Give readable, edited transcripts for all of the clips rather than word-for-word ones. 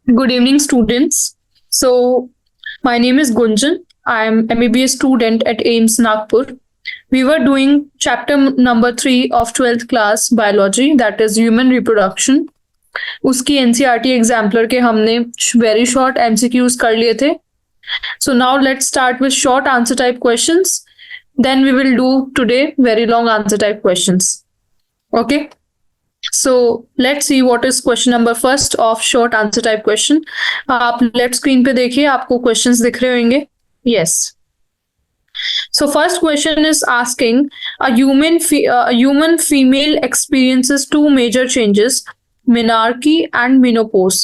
Good evening, students. My name is Gunjan. I am MBBS student at AIMS Nagpur. We were doing chapter number 3 of 12th class biology, that is human reproduction. उसकी NCERT exemplar के हमने very short MCQs कर लिए थे. So now let's start with short answer type questions. Then we will do today very long answer type questions. Okay. So let's see what is question number first of short answer type question. आप late screen पे देखिए, आपको questions दिख रहे होंगे. Yes. So first question is asking a human female experiences two major changes, menarche and menopause,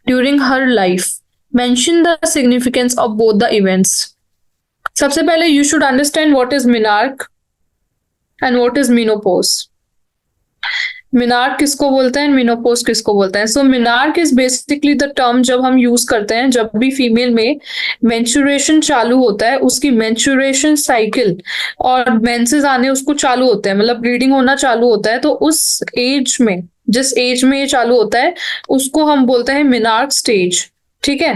during her life. Mention the significance of both the events. सबसे पहले you should understand what is menarche and what is menopause. मिनार्क किसको बोलते हैं, मिनोपोज किसको बोलते हैं. सो मिनार्क is basically the term जब हम यूज करते हैं जब भी फीमेल में मेंस्ट्रुएशन चालू होता है, उसकी मेंस्ट्रुएशन साइकिल और मेंसेस आने उसको चालू होते हैं, मतलब ब्लीडिंग होना चालू होता है. तो उस एज में, जिस एज में ये चालू होता है उसको हम बोलते हैं मिनार्क स्टेज. ठीक है.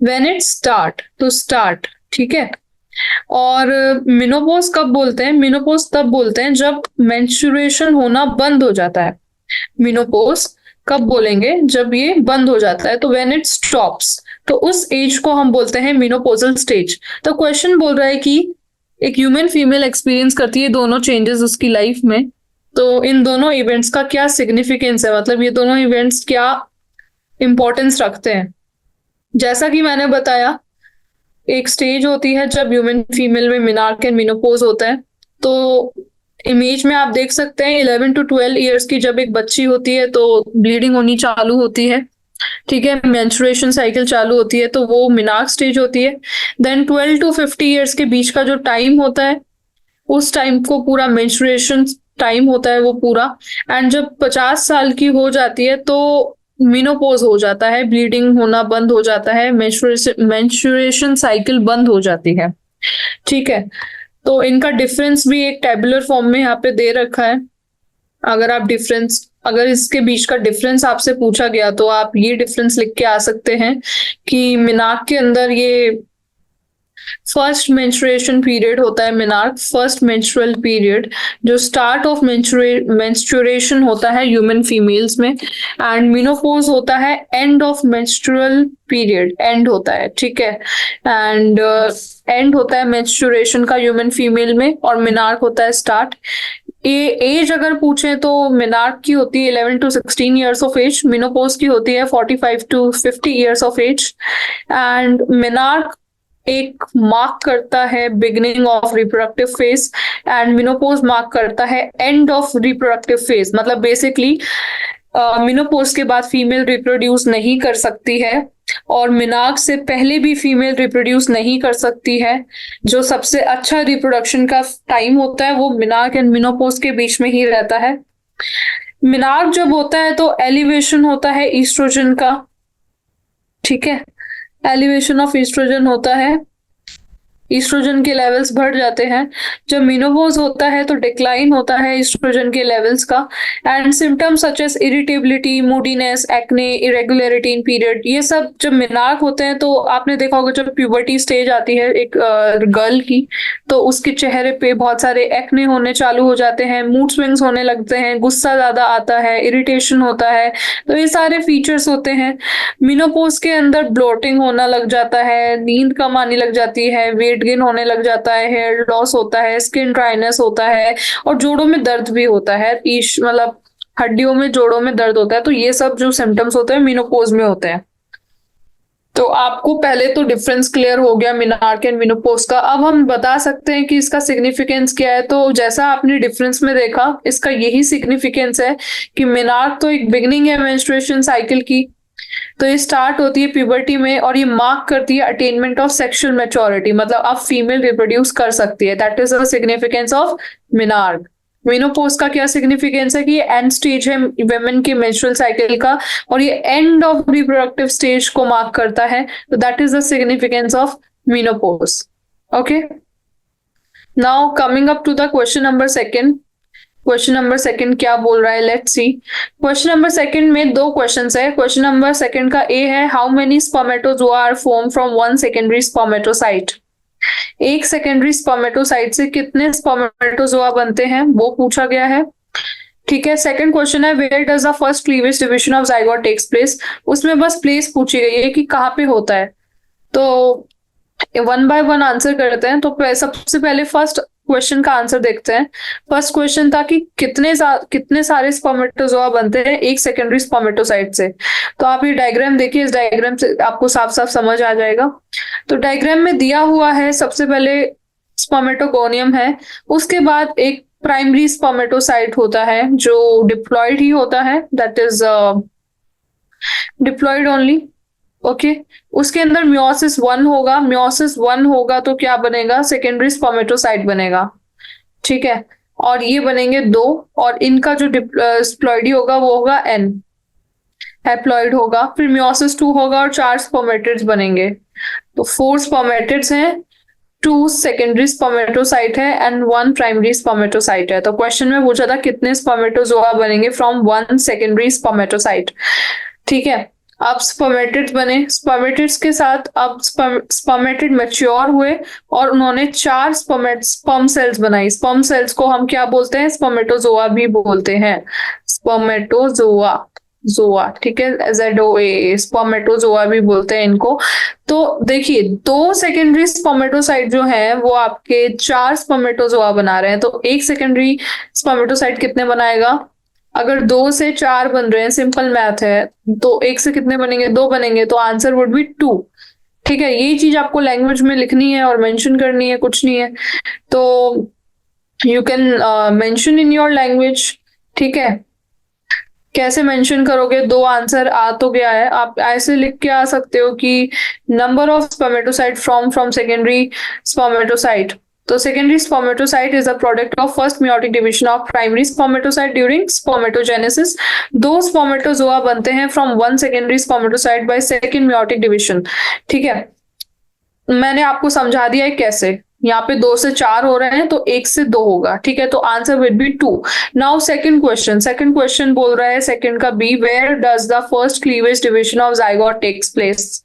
व्हेन इट स्टार्ट, तो स्टार्ट. ठीक है. और मिनोपोज कब बोलते हैं, मिनोपोज तब बोलते हैं जब मेंस्ट्रुएशन होना बंद हो जाता है. मिनोपोज कब बोलेंगे, जब ये बंद हो जाता है. तो व्हेन इट स्टॉप्स, तो उस एज को हम बोलते हैं मिनोपोजल स्टेज. तो क्वेश्चन बोल रहा है कि एक ह्यूमन फीमेल एक्सपीरियंस करती है दोनों चेंजेस उसकी लाइफ में, तो इन दोनों इवेंट्स का क्या सिग्निफिकेंस है, मतलब ये दोनों इवेंट्स क्या इंपॉर्टेंस रखते हैं. जैसा कि मैंने बताया, एक स्टेज होती है जब ह्यूमन फीमेल में मिनार्क एंड मिनोपोज होता है. तो इमेज में आप देख सकते हैं 11 to 12 ईयर्स की जब एक बच्ची होती है तो ब्लीडिंग होनी चालू होती है. ठीक है. मेंस्ट्रुएशन साइकिल चालू होती है, तो वो मिनार्क स्टेज होती है. देन 12 to 50 ईयर्स के बीच का जो टाइम होता है, उस टाइम को पूरा मेंस्ट्रुएशन टाइम होता है वो पूरा. एंड जब 50 साल की हो जाती है तो मिनोपोज हो जाता है, ब्लीडिंग होना बंद हो जाता है, मेंस्ट्रुएशन साइकिल बंद हो जाती है. ठीक है. तो इनका डिफरेंस भी एक टेबुलर फॉर्म में यहाँ पे दे रखा है. अगर इसके बीच का डिफरेंस आपसे पूछा गया तो आप ये डिफरेंस लिख के आ सकते हैं कि मिनार्क के अंदर ये फर्स्ट मेंस्ट्रुएशन पीरियड होता है. मिनार्क फर्स्ट मेंस्ट्रुअल पीरियड, जो स्टार्ट ऑफ मेंस्ट्रुएशन होता है ह्यूमन फीमेल्स में. एंड मिनोपोज होता है end of menstrual period, and होता है. ठीक है. एंड एंड होता है मेंस्ट्रुएशन का ह्यूमन फीमेल में, और मिनार्क होता है स्टार्ट. ये एज अगर पूछे तो मिनार्क की होती है 11 to 16 years of age, menopause की होती है 45 to 50 years of age. And menarche एक मार्क करता है beginning of reproductive phase, and menopause mark करता है एंड ऑफ रिप्रोडक्टिव फेज. मतलब बेसिकली मिनोपोज के बाद फीमेल रिप्रोड्यूस नहीं कर सकती है, और मिनार्क से पहले भी फीमेल रिप्रोड्यूस नहीं कर सकती है. जो सबसे अच्छा रिप्रोडक्शन का टाइम होता है वो मिनार्क एंड मिनोपोज के बीच में ही रहता है. मिनार्क जब होता है तो एलिवेशन होता है ईस्ट्रोजन का. ठीक है. एलिवेशन ऑफ ईस्ट्रोजन होता है, ईस्ट्रोजन के लेवल्स बढ़ जाते हैं. जब मेनोपॉज होता है तो डिक्लाइन होता है ईस्ट्रोजन के लेवल्स का. And symptoms such as irritability, moodiness, acne, irregularity in period, ये सब जब मिनार्क होते हैं तो आपने देखा होगा जब प्यूबर्टी स्टेज आती है एक गर्ल की, तो उसके चेहरे पे बहुत सारे एक्ने होने चालू हो जाते हैं, मूड स्विंग्स होने लगते हैं, गुस्सा ज्यादा आता है, इरिटेशन होता है. तो ये सारे फीचर्स होते हैं. मेनोपॉज के अंदर ब्लोटिंग होना लग जाता है, नींद कम आने लग जाती है, वेट गेन होने लग जाता है, हेयर लॉस होता है, स्किन ड्राइनेस होता है, और जोड़ों में दर्द भी होता है. मतलब हड्डियों में, जोड़ों में दर्द होता है. तो ये सब जो सिम्टम्स होते हैं मेनोपॉज में होते हैं. तो आपको पहले तो डिफरेंस क्लियर हो गया मिनार्क एंड मेनोपॉज का. अब हम बता सकते हैं कि इसका सिग्निफिकेंस क्या है. तो जैसा आपने डिफरेंस में देखा, इसका यही सिग्निफिकेंस है कि मिनार्क तो एक बिगिनिंग है मेंस्ट्रुएशन साइकिल की, तो ये स्टार्ट होती है प्यूबर्टी में, और ये मार्क करती है अटेनमेंट ऑफ सेक्सुअल मैच्योरिटी, मतलब अब फीमेल रिप्रोड्यूस कर सकती है. That is the significance of menarche. Menopause का क्या सिग्निफिकेंस है कि ये एंड स्टेज है वुमेन के मेंस्ट्रुअल साइकिल का, और ये एंड ऑफ रिप्रोडक्टिव स्टेज को मार्क करता है. तो that is the significance of menopause. Okay. Now coming up to the question number second, question number second क्या बोल रहा है, let's see. Question number second में दो क्वेश्चंस है। क्वेश्चन नंबर सेकंड का ए है, how many spermatozoa are form from one secondary spermatocyte. एक सेकेंडरी स्पर्मेटोसाइट से कितने स्पर्मेटोजोआ बनते हैं, वो पूछा गया है। ठीक है, सेकंड क्वेश्चन है, where does the first cleavage division of zygote takes place. उसमें बस प्लेस पूछी गई है कि कहाँ पे होता है। तो वन बाय वन आंसर करते हैं। तो सबसे पहले फर्स्ट क्वेश्चन का आंसर देखते हैं। फर्स्ट क्वेश्चन था कि कितने सारे स्पर्मेटोजोआ बनते हैं एक सेकेंडरी स्पर्मेटोसाइट से। तो आप ये डायग्राम देखिए, इस डायग्राम से आपको साफ साफ समझ आ जाएगा। तो डायग्राम में दिया हुआ है, सबसे पहले स्पर्मेटोगोनियम है, उसके बाद एक प्राइमरी स्पर्मेटोसाइट होता है जो डिप्लॉयड ही होता है, that is diploid only. Okay, उसके अंदर म्योसिस वन होगा। म्योसिस वन होगा तो क्या बनेगा, सेकेंडरी स्पर्मेटोसाइट बनेगा। ठीक है, और ये बनेंगे दो, और इनका जो डिप्लॉयडी होगा वो होगा एन, हैप्लॉइड होगा। फिर म्योसिस टू होगा और 4 स्पर्मेटिड्स बनेंगे। तो 4 स्पर्मेटिड्स हैं, 2 सेकेंडरी स्पर्मेटोसाइट है एंड 1 प्राइमरी स्पर्मेटोसाइट है। तो क्वेश्चन में पूछा था कितने स्पर्मेटोजोआ बनेंगे फ्रॉम 1 सेकेंडरी स्पर्मेटोसाइट। ठीक है, अब स्पर्मेटिड्स बने, स्पर्मेटिड्स के साथ अब स्पर्मेटिड मैच्योर हुए और उन्होंने 4 स्पर्म सेल्स बनाई। स्पर्म सेल्स को हम क्या बोलते हैं, स्पर्मेटोजोआ भी बोलते हैं, स्पर्मेटोजोआ, जोआ। ठीक है, ZOA, स्पर्मेटोजोआ भी बोलते हैं इनको। तो देखिए, 2 सेकेंडरी स्पर्मेटोसाइट जो है वो आपके 4 स्पर्मेटोजोआ बना रहे हैं। तो एक सेकेंडरी स्पर्मेटोसाइट कितने बनाएगा, अगर 2 से 4 बन रहे हैं, सिंपल मैथ है, तो 1 से कितने बनेंगे, 2 बनेंगे, तो आंसर वुड बी 2। ठीक है, ये चीज आपको लैंग्वेज में लिखनी है और मेंशन करनी है, कुछ नहीं है। तो you can mention in your language. ठीक है, कैसे मेंशन करोगे, 2 आंसर आ तो गया है, आप ऐसे लिख के आ सकते हो कि number of spermatocyte from secondary spermatocyte. तो secondary spermatocyte is a product of first meiotic division of primary spermatocyte during spermatogenesis. 2 spermatozoa बनते हैं from 1 secondary spermatocyte by second meiotic division. ठीक है, मैंने आपको समझा दिया है कैसे। यहाँ पे 2 से 4 हो रहे हैं तो 1 से 2 होगा। ठीक है, तो answer will be 2। Now second question बोल रहा है सेकंड का B, where does the first cleavage division of zygote takes place.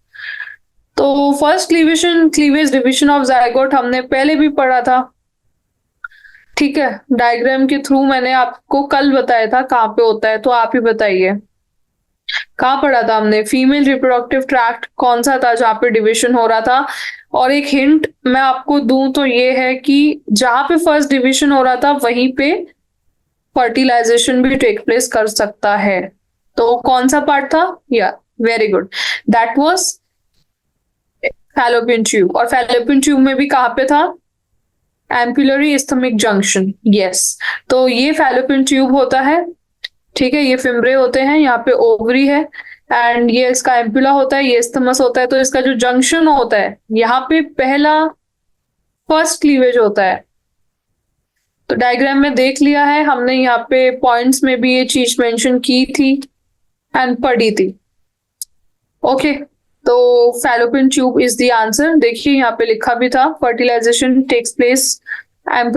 तो first cleavage division of zygote हमने पहले भी पढ़ा था। ठीक है, डायग्राम के थ्रू मैंने आपको कल बताया था कहाँ पे होता है, तो आप ही बताइए कहाँ पढ़ा था हमने। फीमेल रिप्रोडक्टिव ट्रैक्ट कौन सा था जहाँ पे डिवीजन हो रहा था। और एक हिंट मैं आपको दूं तो ये है कि जहां पे फर्स्ट डिवीजन हो रहा था वहीं पे फर्टिलाइजेशन भी टेक प्लेस कर सकता है। तो कौन सा पार्ट था, या very good, that was fallopian tube. और फैलोपियन ट्यूब में भी कहाँ पे था, एम्पुलरी इस्थमिक जंक्शन। यस, तो ये फैलोपियन ट्यूब होता है। ठीक है, ये फिम्ब्रे होते हैं, यहाँ पे ओवरी है एंड ये इसका एम्पुला होता है, ये इस्थमस होता है। तो इसका जो जंक्शन होता है यहाँ पे पहला फर्स्ट क्लीवेज होता है। तो डायग्राम में देख लिया है हमने, यहाँ पे पॉइंट्स में भी ये चीज मेंशन की थी एंड पढ़ी थी। ओके, तो fallopian tube is the answer. देखिए यहाँ पे लिखा भी था, fertilisation takes place and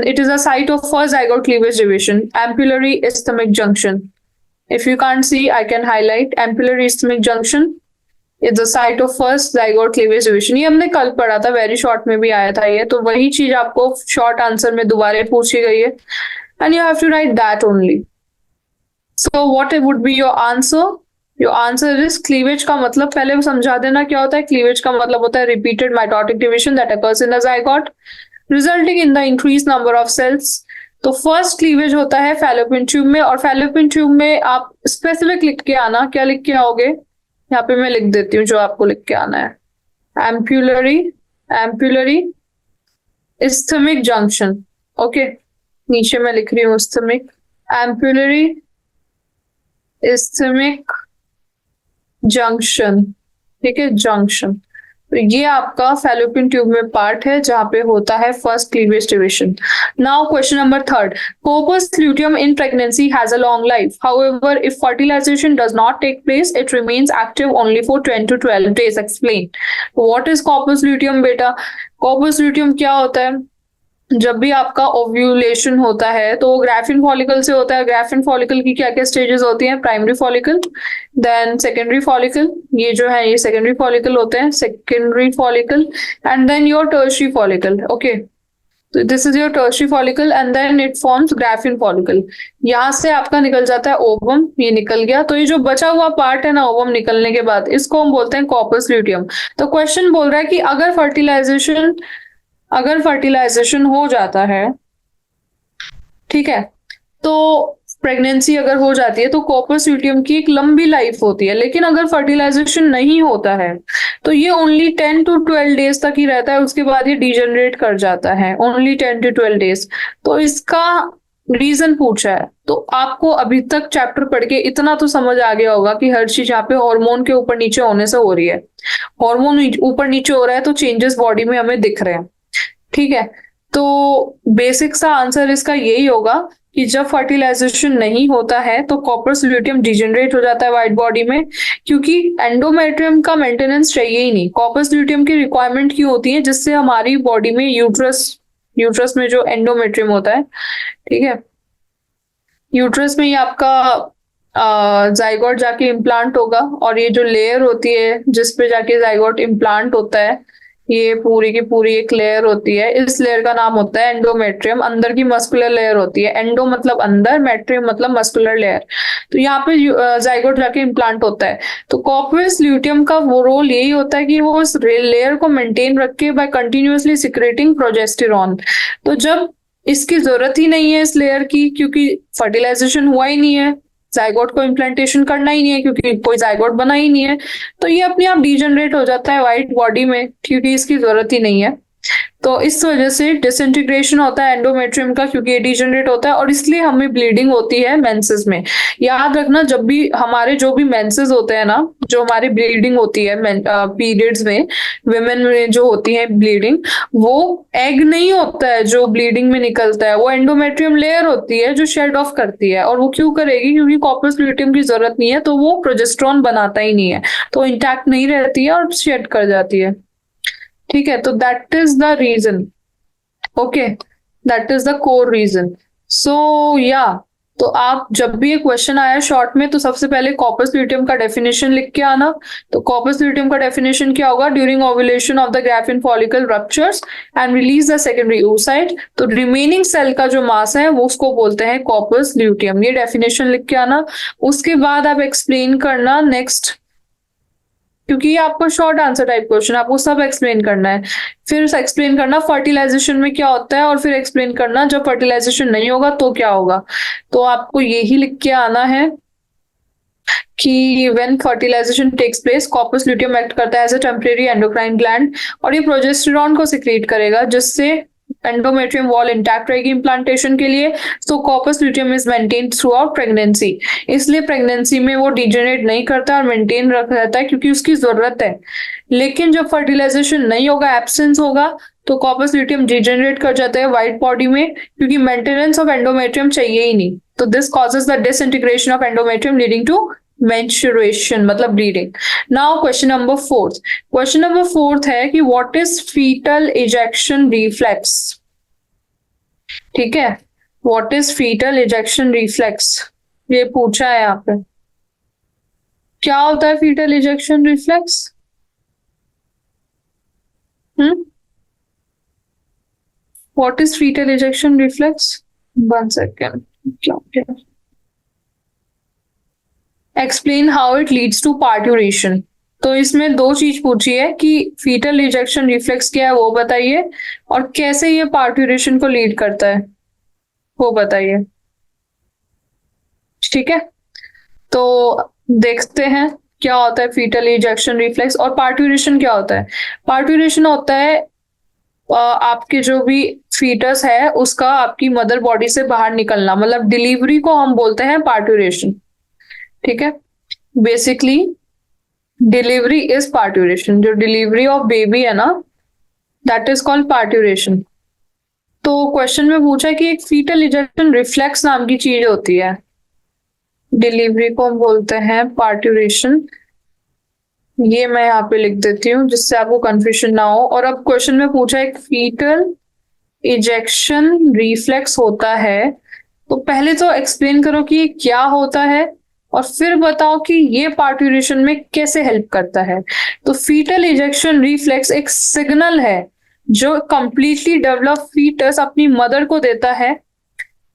it is a site of first zygote cleavage division, ampullary isthmic junction. If you can't see, I can highlight ampullary isthmic junction is the site of first zygote cleavage division. ये हमने कल पढ़ा था, very short में भी आया था ये। तो वही चीज आपको शॉर्ट आंसर में दोबारा पूछी गई है and you have to write that only. So what would be your answer? Your answer is cleavage का मतलब पहले समझा देना क्या होता है। cleavage का मतलब होता है repeated mitotic division that occurs in the zygote resulting in the increased number of cells. तो फर्स्ट क्लीवेज होता है फैलोपियन ट्यूब में, और फैलोपियन ट्यूब में आप स्पेसिफिक लिख के आना, क्या लिख के आओगे, यहाँ पे मैं लिख देती हूँ जो आपको लिख के आना है, एम्पुलरी इस्थमिक जंक्शन। ओके, नीचे मैं लिख रही हूँ इस्थमिक, एम्पुलरी इस्थमिक जंक्शन। ठीक है, जंक्शन। तो ये आपका फैलोपियन ट्यूब में पार्ट है जहां पे होता है first cleavage division. Now question number third, corpus luteum in pregnancy has a long life. However, if fertilization does not take place, it remains active only for 10 to 12 days. Explain. What is corpus luteum बेटा? corpus luteum क्या होता है? जब भी आपका ovulation होता है तो वो ग्राफिन फॉलिकल से होता है। ग्राफिन फॉलिकल की क्या क्या स्टेजेस होती हैं? Primary follicle, then secondary follicle, ये जो है ये सेकेंडरी फॉलिकल होते हैं, secondary follicle, and then your tertiary follicle. Okay, तो this is your tertiary follicle and then it forms Graafian follicle. यहाँ से आपका निकल जाता है ओवम, ये निकल गया। तो ये जो बचा हुआ पार्ट है ना ओवम निकलने के बाद, इसको हम बोलते हैं कॉर्पस ल्यूटियम। तो क्वेश्चन बोल रहा है कि अगर फर्टिलाइजेशन हो जाता है, ठीक है, तो प्रेगनेंसी अगर हो जाती है तो कॉर्पस ल्यूटियम की एक लंबी लाइफ होती है। लेकिन अगर फर्टिलाइजेशन नहीं होता है तो ये ओनली 10 to 12 डेज तक ही रहता है, उसके बाद ये डिजेनरेट कर जाता है। Only 10 to 12 days. तो इसका रीजन पूछा है, तो आपको अभी तक चैप्टर पढ़ के इतना तो समझ आ गया होगा कि हर चीज यहाँ पे हार्मोन के ऊपर नीचे होने से हो रही है। हार्मोन ऊपर नीचे हो रहा है तो चेंजेस बॉडी में हमें दिख रहे हैं। ठीक है, तो बेसिक सा आंसर इसका यही होगा कि जब फर्टिलाइजेशन नहीं होता है तो कॉर्पस ल्यूटियम डिजेनरेट हो जाता है वाइट बॉडी में, क्योंकि एंडोमेट्रियम का मेंटेनेंस चाहिए ही नहीं। कॉर्पस ल्यूटियम की रिक्वायरमेंट क्यों होती है? जिससे हमारी बॉडी में यूट्रस में जो एंडोमेट्रियम होता है, ठीक है, यूट्रस में ये आपका जाइगोट जाके इम्प्लांट होगा, और ये जो लेयर होती है जिस पे जाके जाइगोट इम्प्लांट होता है, ये पूरी की पूरी एक लेयर होती है। इस लेयर का नाम होता है एंडोमेट्रियम। अंदर की मस्कुलर लेयर होती है। एंडो मतलब अंदर, मेट्रियम मतलब मस्कुलर लेयर। तो यहाँ पे जाइगोट जाके इम्प्लांट होता है। तो कॉर्पस ल्यूटियम का वो रोल यही होता है कि वो उस लेयर को मेंटेन रखे बाय कंटिन्यूअसली सिक्रेटिंग प्रोजेस्टेरॉन। तो जब इसकी जरूरत ही नहीं है इस लेयर की, क्योंकि फर्टिलाइजेशन हुआ ही नहीं है, जाइगोट को इम्प्लांटेशन करना ही नहीं है क्योंकि कोई जाइगोट बना ही नहीं है, तो ये अपने आप डिजेनरेट हो जाता है व्हाइट बॉडी में, क्योंकि इसकी जरूरत ही नहीं है। तो इस वजह से डिसइंटीग्रेशन होता है एंडोमेट्रियम का, क्योंकि ये डिजेनरेट होता है, और इसलिए हमें ब्लीडिंग होती है मेंसेस में। याद रखना, जब भी हमारे जो भी मेंसेस होते हैं ना, जो हमारी ब्लीडिंग होती है पीरियड्स में, विमेन में जो होती है ब्लीडिंग, वो एग नहीं होता है जो ब्लीडिंग में निकलता है, वो एंडोमेट्रियम लेयर होती है जो शेड ऑफ करती है। और वो क्यों करेगी? क्योंकि कॉर्पस ल्यूटियम की जरूरत नहीं है, तो वो प्रोजेस्टेरॉन बनाता ही नहीं है, तो इंटैक्ट नहीं रहती है और शेड कर जाती है। ठीक है, तो that is the reason. Okay, that is the core reason. So yeah, तो आप जब भी एक क्वेश्चन आया शॉर्ट में, तो सबसे पहले कॉर्पस ल्यूटियम का डेफिनेशन लिख के आना। तो कॉर्पस ल्यूटियम का डेफिनेशन क्या होगा? During ovulation of the graphene follicle ruptures and release the secondary oocyte, तो रिमेनिंग सेल का जो मास है वो उसको बोलते हैं कॉर्पस ल्यूटियम। ये डेफिनेशन लिख के आना। उसके बाद आप एक्सप्लेन करना नेक्स्ट, क्योंकि ये आपको शॉर्ट आंसर टाइप क्वेश्चन, आपको सब एक्सप्लेन करना है। फिर एक्सप्लेन करना फर्टिलाइजेशन में क्या होता है, और फिर एक्सप्लेन करना जब फर्टिलाइजेशन नहीं होगा तो क्या होगा। तो आपको यही लिख के आना है कि when fertilisation takes place, corpus luteum act करता है as a temporary endocrine gland, और ये प्रोजेस्टेरॉन को सिक्रीट करेगा, जिससे एंडोमेट्रियम वॉल इंटैक्ट रहेगी इम्प्लांटेशन के लिए। तो corpus luteum is maintain throughout pregnancy, इसलिए प्रेगनेंसी में वो डिजेनरेट नहीं करता और मेंटेन रख रहता है, क्योंकि उसकी जरूरत है। लेकिन जब फर्टिलाइजेशन नहीं होगा, एब्सेंस होगा, तो कॉर्पस ल्यूटियम डिजेनरेट कर जाता है व्हाइट बॉडी में, क्योंकि मेंटेनेंस ऑफ एंडोमेट्रियम चाहिए ही नहीं। तो this causes the disintegration of endometrium leading to menstruation मतलब bleeding. Now question number fourth. Question number fourth है कि what is fetal ejection reflex? ठीक है, what is fetal ejection reflex? ये पूछा है यहाँ पे। क्या होता है fetal ejection reflex? What is fetal ejection reflex? One second. क्या? Explain how it leads to parturition. तो इसमें दो चीज पूछी है कि फीटल इजेक्शन रिफ्लेक्स क्या है वो बताइए, और कैसे ये पार्ट्यूरेशन को लीड करता है वो बताइए। ठीक है, तो देखते हैं क्या होता है फीटल इजेक्शन रिफ्लेक्स, और पार्ट्यूरेशन क्या होता है। पार्ट्यूरेशन होता है आपके जो भी फीटस है उसका आपकी मदर बॉडी से बाहर निकलना, मतलब डिलीवरी को हम बोलते हैं पार्ट्यूरेशन। ठीक है, बेसिकली डिलीवरी इज पार्ट्यूरेशन। जो डिलीवरी ऑफ बेबी है ना, दैट इज कॉल्ड पार्ट्यूरेशन। तो क्वेश्चन में पूछा कि एक फीटल इजेक्शन रिफ्लेक्स नाम की चीज होती है, डिलीवरी को हम बोलते हैं पार्ट्यूरेशन। ये मैं यहाँ पे लिख देती हूँ जिससे आपको कंफ्यूजन ना हो। और अब क्वेश्चन में पूछा एक फीटल इजेक्शन रिफ्लेक्स होता है, तो पहले तो एक्सप्लेन करो कि ये क्या होता है और फिर बताओ कि ये पार्ट्यूरेशन में कैसे हेल्प करता है। तो फीटल इजेक्शन रिफ्लेक्स एक सिग्नल है जो कंप्लीटली डेवलप फीटस अपनी मदर को देता है,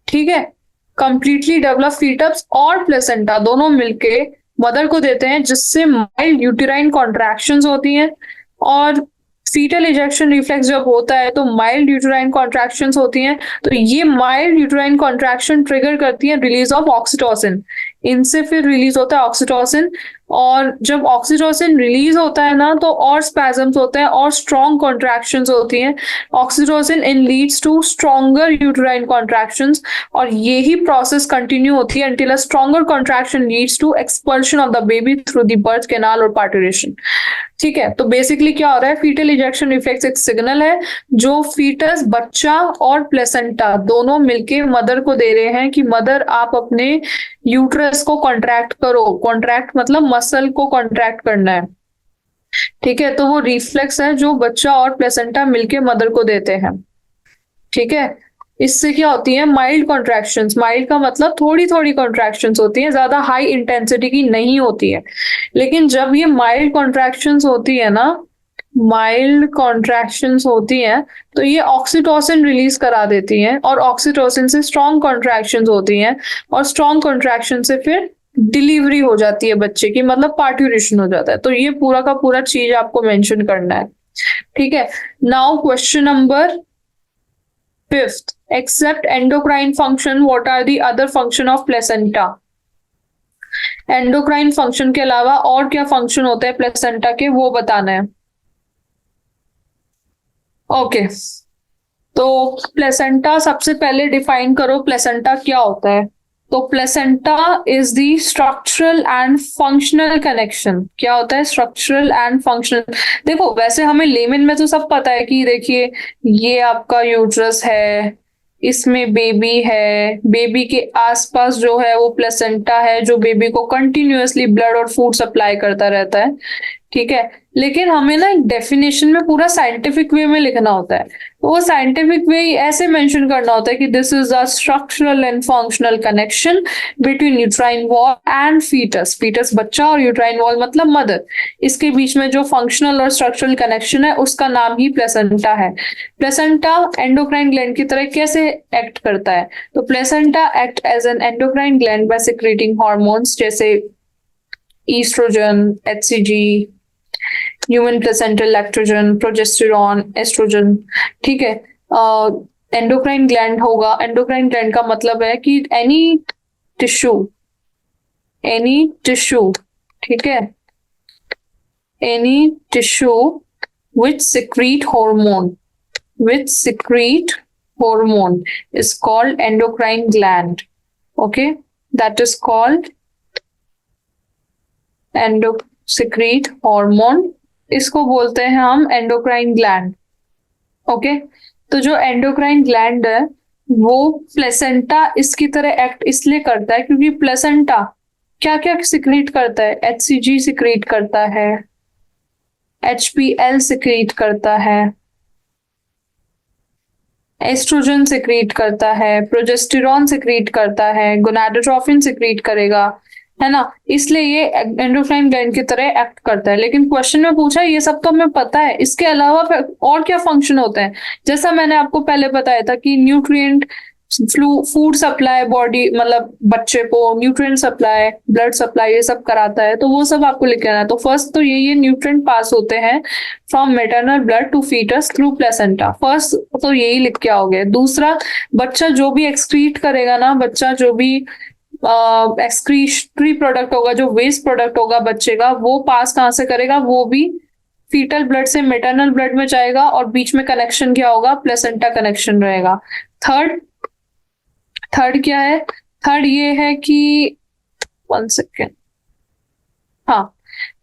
ठीक है। कंप्लीटली डेवलप फीटस और प्लेसेंटा दोनों मिलके मदर को देते हैं, जिससे माइल्ड यूटेराइन कॉन्ट्रैक्शंस होती हैं। और फीटल इजेक्शन रिफ्लेक्स जब होता है तो माइल्ड यूटेराइन कॉन्ट्रैक्शंस होती हैं, तो ये माइल्ड यूटेराइन कॉन्ट्रैक्शन ट्रिगर करती है रिलीज ऑफ ऑक्सीटोसिन। इनसे फिर रिलीज होता है ऑक्सीटोसिन, और जब ऑक्सीटोसिन रिलीज होता है ना, तो और स्पैजम्स होते हैं और स्ट्रॉन्ग कॉन्ट्रैक्शंस होती हैं। Oxytocin in leads to stronger uterine contractions, और यही प्रोसेस कंटिन्यू होती है until a stronger contraction leads to expulsion of the baby through the birth canal और पार्टुरेशन। ठीक है, तो बेसिकली क्या हो रहा है, फीटल इजेक्शन रिफ्लेक्स एक सिग्नल है जो फीटस, बच्चा और प्लेसेंटा दोनों मिलके मदर को दे रहे हैं कि मदर आप अपने यूट्रस को कॉन्ट्रैक्ट करो। कॉन्ट्रैक्ट मतलब मसल को कॉन्ट्रैक्ट करना है, ठीक है। तो वो रिफ्लेक्स है जो बच्चा और प्लेसेंटा मिलके मदर को देते हैं, ठीक है। इससे क्या होती है, माइल्ड कॉन्ट्रैक्शंस। माइल्ड का मतलब थोड़ी थोड़ी कॉन्ट्रैक्शंस होती है, ज्यादा हाई इंटेंसिटी की नहीं होती है। लेकिन जब ये माइल्ड कॉन्ट्रैक्शंस होती है ना, माइल्ड कॉन्ट्रैक्शंस होती हैं, तो ये ऑक्सीटोसिन रिलीज करा देती हैं, और ऑक्सीटोसिन से स्ट्रॉन्ग कॉन्ट्रैक्शंस होती हैं, और स्ट्रॉन्ग कॉन्ट्रैक्शन से फिर डिलीवरी हो जाती है बच्चे की, मतलब पार्ट्यूरेशन हो जाता है। तो ये पूरा का पूरा चीज आपको मेंशन करना है, ठीक है। Now question number 5th, except endocrine function, what are the other function of placenta? Endocrine function के अलावा और क्या फंक्शन होते हैं प्लेसेंटा के, वो बताना है। ओके, तो प्लेसेंटा सबसे पहले डिफाइन करो, प्लेसेंटा क्या होता है। तो placenta is the structural and functional connection. क्या होता है, स्ट्रक्चरल एंड फंक्शनल। देखो वैसे हमें लेमन में तो सब पता है कि देखिए ये आपका यूट्रस है, इसमें बेबी है, बेबी के आसपास जो है वो प्लेसेंटा है जो बेबी को कंटिन्यूअसली ब्लड और फूड सप्लाई करता रहता है, ठीक है। लेकिन हमें ना एक डेफिनेशन में पूरा साइंटिफिक वे में लिखना होता है। तो वो साइंटिफिक वे ऐसे मेंशन करना होता है कि this is a structural and functional connection between uterine wall and foetus. Foetus बच्चा और यूट्राइन वॉल मतलब मदर, इसके बीच में जो फंक्शनल और स्ट्रक्चरल कनेक्शन है उसका नाम ही प्लेसेंटा है। प्लेसेंटा एंडोक्राइन ग्लैंड की तरह कैसे एक्ट करता है, तो placenta act as an endocrine gland by secreting hormones जैसे oestrogen, HCG, human placental lactogen, progesterone, oestrogen, ठीक है। एंडोक्राइन ग्लैंड होगा, एंडोक्राइन ग्लैंड का मतलब है कि एनी टिश्यू, ठीक है, any tissue which secrete hormone is called endocrine gland. Okay, that is called secrete hormone, इसको बोलते हैं हम एंडोक्राइन ग्लैंड। ओके, तो जो एंडोक्राइन ग्लैंड है वो प्लेसेंटा इसकी तरह एक्ट इसलिए करता है क्योंकि प्लेसेंटा क्या क्या सिक्रीट करता है, एचसीजी सिक्रीट करता है, एचपीएल सिक्रीट करता है, एस्ट्रोजन सिक्रीट करता है, प्रोजेस्टेरॉन सिक्रीट करता है, गोनाडोट्रोफिन सिक्रीट करेगा, है ना। इसलिए ये एंडोक्राइन ग्लैंड की तरह एक्ट करता है। लेकिन क्वेश्चन में पूछा ये सब तो हमें पता है, इसके अलावा और क्या फंक्शन होते हैं। जैसा मैंने आपको पहले बताया था कि न्यूट्रिएंट, फूड सप्लाई बॉडी मतलब बच्चे को न्यूट्रिएंट सप्लाई, ब्लड सप्लाई, ये सब कराता है, तो वो सब आपको लिख लेना है। तो फर्स्ट तो ये न्यूट्रिएंट पास होते हैं from maternal blood to foetus through placenta, first तो यही लिख के आओगे। दूसरा, बच्चा जो भी एक्सक्रीट करेगा ना, बच्चा जो भी एक्सक्रीटरी प्रोडक्ट होगा, जो वेस्ट प्रोडक्ट होगा बच्चे का, वो पास कहाँ से करेगा, वो भी फीटल ब्लड से मैटरनल ब्लड में जाएगा, और बीच में कनेक्शन क्या होगा, प्लेसेंटा कनेक्शन रहेगा। थर्ड क्या है, थर्ड ये है कि 1 सेकेंड, हाँ,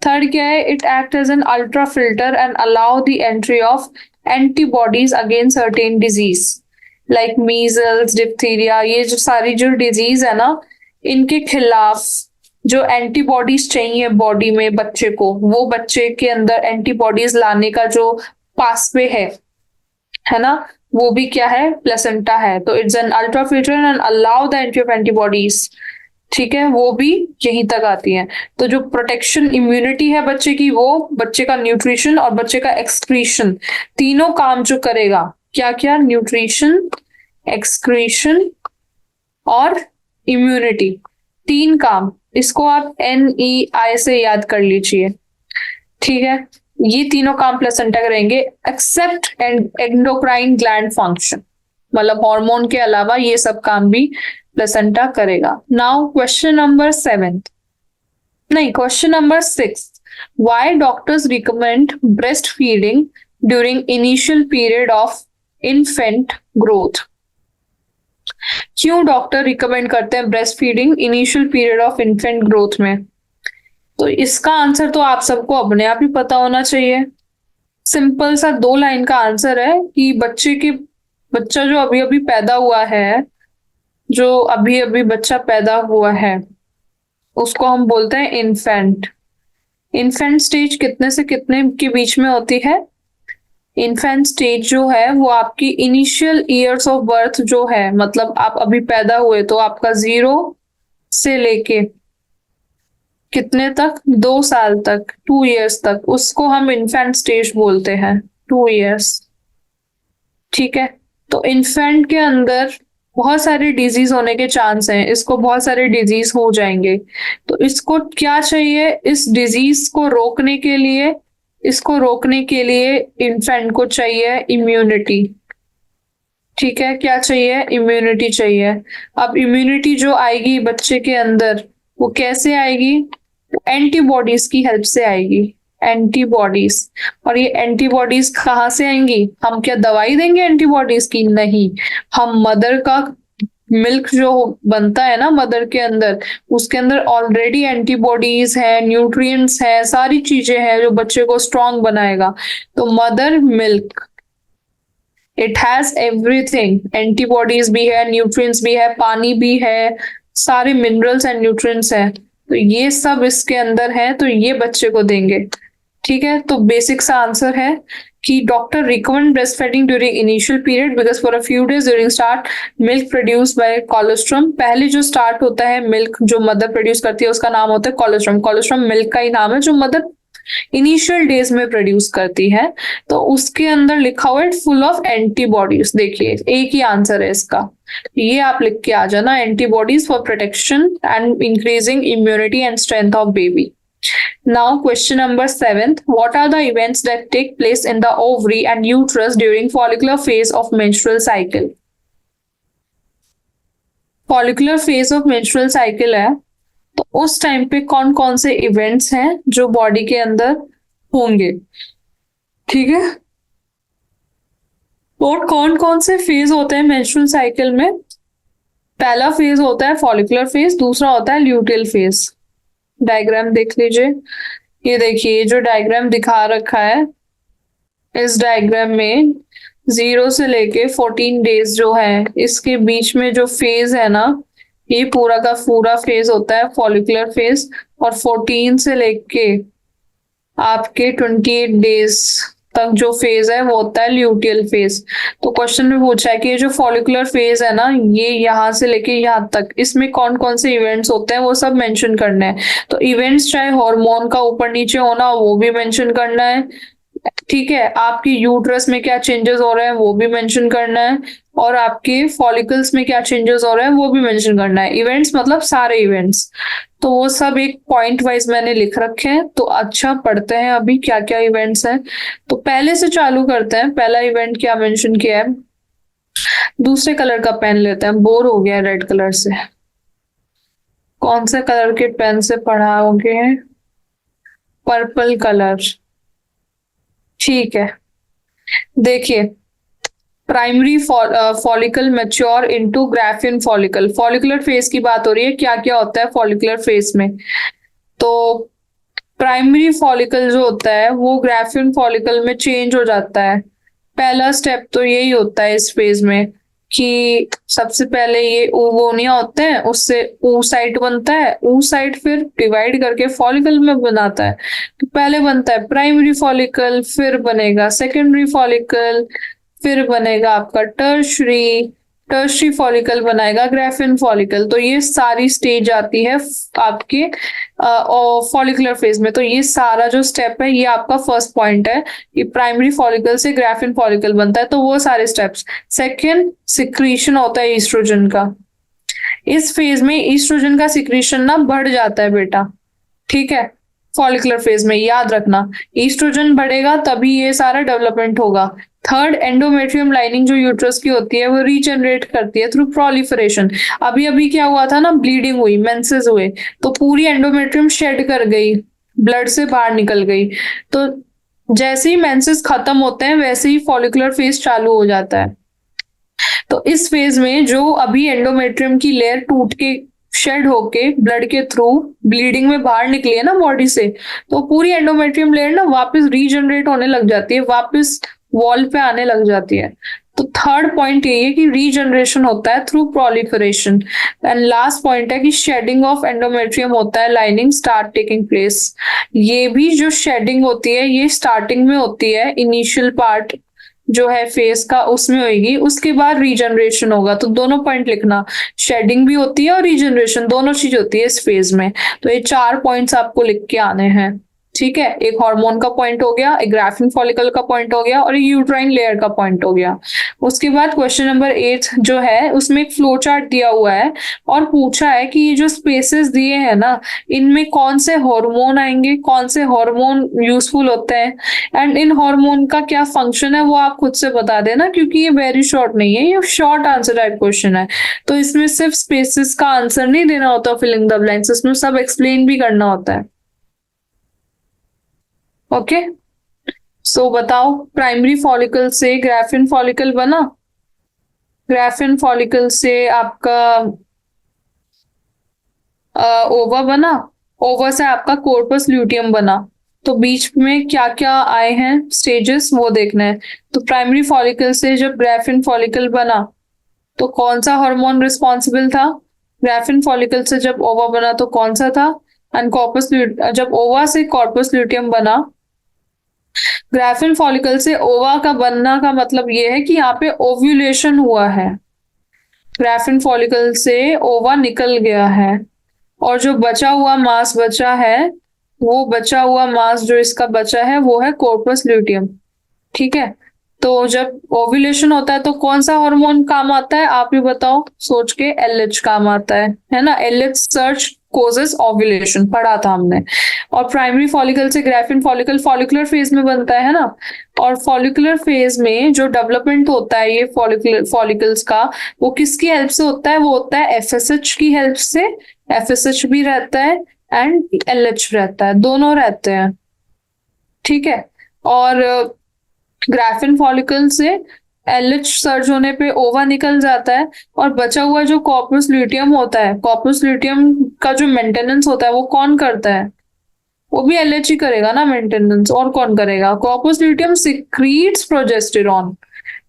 थर्ड क्या है, it act as an ultra filter and allow the entry of antibodies against certain disease like measles, diphtheria, ये जो सारी जो डिजीज है ना, इनके खिलाफ जो एंटीबॉडीज चाहिए बॉडी में बच्चे को, वो बच्चे के अंदर एंटीबॉडीज लाने का जो पासवे है ना, वो भी क्या है, प्लेसेंटा है। तो it's an ultra filter and allow the entry of antibodies, ठीक है, वो भी यहीं तक आती है। तो जो प्रोटेक्शन इम्यूनिटी है बच्चे की, वो बच्चे का न्यूट्रिशन और बच्चे का एक्सक्रीशन, तीनों काम जो करेगा, क्या क्या, न्यूट्रिशन, एक्सक्रीशन और इम्यूनिटी, तीन काम। इसको आप NEI से याद कर लीजिए, ठीक है। ये तीनों काम प्लेसेंटा करेंगे एक्सेप्ट एंडोक्राइन ग्लैंड फंक्शन, मतलब हार्मोन के अलावा ये सब काम भी प्लेसेंटा करेगा। नाउ क्वेश्चन नंबर 7, नहीं, question number 6, why doctors recommend breast feeding during initial period of infant growth? क्यों डॉक्टर रिकमेंड करते हैं breast feeding initial period of infant growth में? तो इसका आंसर तो आप सबको अपने आप ही पता होना चाहिए। सिंपल सा 2 लाइन का आंसर है कि बच्चा जो अभी अभी पैदा हुआ है, जो अभी अभी बच्चा पैदा हुआ है, उसको हम बोलते हैं इन्फेंट। इन्फेंट स्टेज कितने से कितने के बीच में होती है? इन्फेंट स्टेज जो है वो आपकी इनिशियल ईयर्स ऑफ बर्थ जो है, मतलब आप अभी पैदा हुए तो आपका 0 से लेके कितने तक, 2 साल तक, 2 इयर्स तक, उसको हम इन्फेंट स्टेज बोलते हैं, 2 इयर्स, ठीक है। तो इन्फेंट के अंदर बहुत सारे डिजीज होने के चांस हैं, इसको बहुत सारे डिजीज हो जाएंगे। तो इसको क्या चाहिए, इस डिजीज को रोकने के लिए, इसको रोकने के लिए इन्फेंट को चाहिए इम्यूनिटी, ठीक है। क्या चाहिए? इम्यूनिटी चाहिए। अब इम्यूनिटी जो आएगी बच्चे के अंदर, वो कैसे आएगी? एंटीबॉडीज की हेल्प से आएगी, एंटीबॉडीज। और ये एंटीबॉडीज कहाँ से आएंगी? हम क्या दवाई देंगे एंटीबॉडीज की? नहीं, हम मदर का मिल्क जो बनता है ना मदर के अंदर, उसके अंदर ऑलरेडी एंटीबॉडीज है, न्यूट्रिएंट्स है, सारी चीजें हैं जो बच्चे को स्ट्रांग बनाएगा। तो mother milk, it has everything, antibodies भी है, न्यूट्रिएंट्स भी है, पानी भी है, सारे मिनरल्स एंड न्यूट्रिएंट्स है। तो ये सब इसके अंदर है, तो ये बच्चे को देंगे, ठीक है। तो बेसिक सा आंसर है कि doctor recommend breast feeding during initial period because for a few days during start milk produce by colostrum. पहले जो स्टार्ट होता है मिल्क जो मदर प्रोड्यूस करती है उसका नाम होता है कोलोस्ट्रम। कोलोस्ट्रम मिल्क का ही नाम है जो मदर इनिशियल डेज में प्रोड्यूस करती है। तो उसके अंदर लिखा हुआ है फुल ऑफ एंटीबॉडीज। देखिए एक ही आंसर है इसका, ये आप लिख के आ जाना, antibodies for protection and increasing immunity and strength of baby. Now, question number 7. What are the events that take place in the ovary and uterus during follicular phase of menstrual cycle? Follicular phase of menstrual cycle है, तो उस time पे कौन कौन से events हैं जो body के अंदर होंगे, ठीक है। और कौन कौन से फेज होते हैं मेंस्ट्रुअल साइकिल में? पहला फेज होता है फॉलिकुलर फेज, दूसरा होता है ल्यूटियल फेज। डायग्राम देख लीजिए, ये देखिए जो डायग्राम दिखा रखा है, इस डायग्राम में 0 से लेके 14 डेज जो है, इसके बीच में जो फेज है ना, ये पूरा का पूरा फेज होता है फॉलिकुलर फेज। और 14 से लेके आपके 28 डेज तक जो फेज है वो होता है ल्यूटियल फेज। तो क्वेश्चन में पूछा है कि ये जो फॉलिकुलर फेज है ना, ये यहाँ से लेके यहाँ तक, इसमें कौन कौन से इवेंट्स होते हैं वो सब मेंशन करना है। तो इवेंट्स चाहे हार्मोन का ऊपर नीचे होना वो भी मेंशन करना है, ठीक है। आपकी यूट्रस में क्या चेंजेस हो रहे हैं वो भी मेंशन करना है, और आपके फॉलिकल्स में क्या चेंजेस हो रहे हैं वो भी मेंशन करना है। इवेंट्स मतलब सारे इवेंट्स, तो वो सब एक पॉइंट वाइज मैंने लिख रखे हैं। तो अच्छा पढ़ते हैं अभी क्या क्या इवेंट्स हैं। तो पहले से चालू करते हैं। पहला इवेंट क्या मेंशन किया है? दूसरे कलर का पेन लेते हैं, बोर हो गया रेड कलर से। कौन से कलर के पेन से पढ़ाओगे? पर्पल कलर, ठीक है। देखिए, primary follicle mature into Graafian follicle. Follicular phase की बात हो रही है, क्या क्या होता है फॉलिकुलर फेज में? तो प्राइमरी फॉलिकल जो होता है वो ग्राफियन फॉलिकल में चेंज हो जाता है। पहला स्टेप तो यही होता है इस फेज में कि सबसे पहले ये ओवोनिया होते हैं, उससे oocyte बनता है, oocyte फिर डिवाइड करके फॉलिकल में बनाता है। तो पहले बनता है प्राइमरी फॉलिकल, फिर बनेगा सेकेंडरी फॉलिकल, फिर बनेगा आपका टर्शरी, टर्शरी फॉलिकल बनाएगा ग्राफिन फॉलिकल। तो ये सारी स्टेज आती है आपके फॉलिकुलर फेज में। तो ये सारा जो स्टेप है ये आपका फर्स्ट पॉइंट है कि प्राइमरी फॉलिकल से ग्राफिन फॉलिकल बनता है, तो वो सारे स्टेप्स। सेकेंड, सिक्रीशन होता है ईस्ट्रोजन का। इस फेज में ईस्ट्रोजन का सिक्रीशन ना बढ़ जाता है बेटा, ठीक है, फॉलिकुलर फेज में, याद रखना। ईस्ट्रोजन बढ़ेगा तभी ये सारा डेवलपमेंट होगा। थर्ड, एंडोमेट्रियम लाइनिंग जो यूट्रस की होती है वो रीजनरेट करती है थ्रू प्रोलिफरेशन। अभी अभी क्या हुआ था ना, ब्लीडिंग हुई, मेंसेस हुए, तो पूरी एंडोमेट्रियम शेड कर गई, ब्लड से बाहर निकल गई। तो जैसे ही मेंसेस खत्म होते हैं वैसे ही फॉलिकुलर फेज चालू हो जाता है। तो इस फेज में जो अभी एंडोमेट्रियम की लेयर टूट के शेड होके ब्लड के थ्रू ब्लीडिंग में बाहर निकली है ना बॉडी से, तो पूरी एंडोमेट्रियम लेयर ना वापस रीजनरेट होने लग जाती है, वापस वॉल पे आने लग जाती है। तो थर्ड पॉइंट यही है कि रीजनरेशन होता है through proliferation. And last point है कि शेडिंग ऑफ एंडोमेट्रियम होता है, लाइनिंग स्टार्ट टेकिंग प्लेस। ये भी जो शेडिंग होती है ये स्टार्टिंग में होती है, इनिशियल पार्ट जो है फेस का उसमें होगी, उसके बाद रीजनरेशन होगा। तो दोनों पॉइंट लिखना, शेडिंग भी होती है और रीजनरेशन दोनों चीज होती है इस फेज में। तो ये 4 पॉइंट्स आपको लिख के आने हैं, ठीक है। एक हार्मोन का पॉइंट हो गया, एक ग्राफिन फॉलिकल का पॉइंट हो गया और एक यूट्राइन लेयर का पॉइंट हो गया। उसके बाद क्वेश्चन नंबर 8 जो है उसमें एक फ्लो चार्ट दिया हुआ है और पूछा है कि ये जो स्पेसेस दिए हैं ना, इनमें कौन से हार्मोन आएंगे, कौन से हार्मोन यूजफुल होते हैं, एंड इन हार्मोन का क्या फंक्शन है वो आप खुद से बता देना, क्योंकि ये वेरी शॉर्ट नहीं है, ये शॉर्ट आंसर टाइप क्वेश्चन है। तो इसमें सिर्फ स्पेसेस का आंसर नहीं देना होता फिलिंग द ब्लैंक्स, इसमें सब एक्सप्लेन भी करना होता है। ओके, सो बताओ, प्राइमरी फॉलिकल से ग्राफिन फॉलिकल बना, ग्राफिन फॉलिकल से आपका ओवा बना, ओवा से आपका कॉर्पस ल्यूटियम बना। तो बीच में क्या क्या आए हैं स्टेजेस वो देखना है। तो प्राइमरी फॉलिकल से जब ग्राफिन फॉलिकल बना तो कौन सा हार्मोन रिस्पॉन्सिबल था, ग्राफिन फॉलिकल से जब ओवा बना तो कौन सा था, एंड कॉर्पस, जब ओवा से कॉर्पस ल्यूटियम बना, ग्राफिन फॉलिकल से ओवा का बनना का मतलब ये है कि यहाँ पे ओव्यूलेशन हुआ है, ग्राफिन फॉलिकल से ओवा निकल गया है, और जो बचा हुआ मास बचा है, वो बचा हुआ मास जो इसका बचा है वो है कॉर्पस ल्यूटियम, ठीक है। तो जब ओव्यूलेशन होता है तो कौन सा हार्मोन काम आता है, आप ही बताओ सोच के, एलएच काम आता है ना, एलएच सर्च कोजेस ओव्यूलेशन, पढ़ा था हमने। और प्राइमरी फॉलिकल से ग्राफिन फॉलिकल फॉलिकुलर फेज में बनता है ना, और फॉलिकुलर फेज में जो डेवलपमेंट होता है ये फॉलिकल्स का, वो किसकी हेल्प से होता है, वो होता है एफएसएच की हेल्प से। एफएसएच भी रहता है एंड एलएच रहता है, दोनों रहते हैं, ठीक है। और ग्राफिन फॉलिकल से एलएच सर्ज होने पे ओवा निकल जाता है, और बचा हुआ जो कॉर्पस ल्यूटियम होता है, कॉर्पस ल्यूटियम का जो मेंटेनेंस होता है वो कौन करता है, वो भी एलएच ही करेगा ना मेंटेनेंस, और कौन करेगा। कॉर्पस ल्यूटियम सिक्रीट्स प्रोजेस्टेरॉन,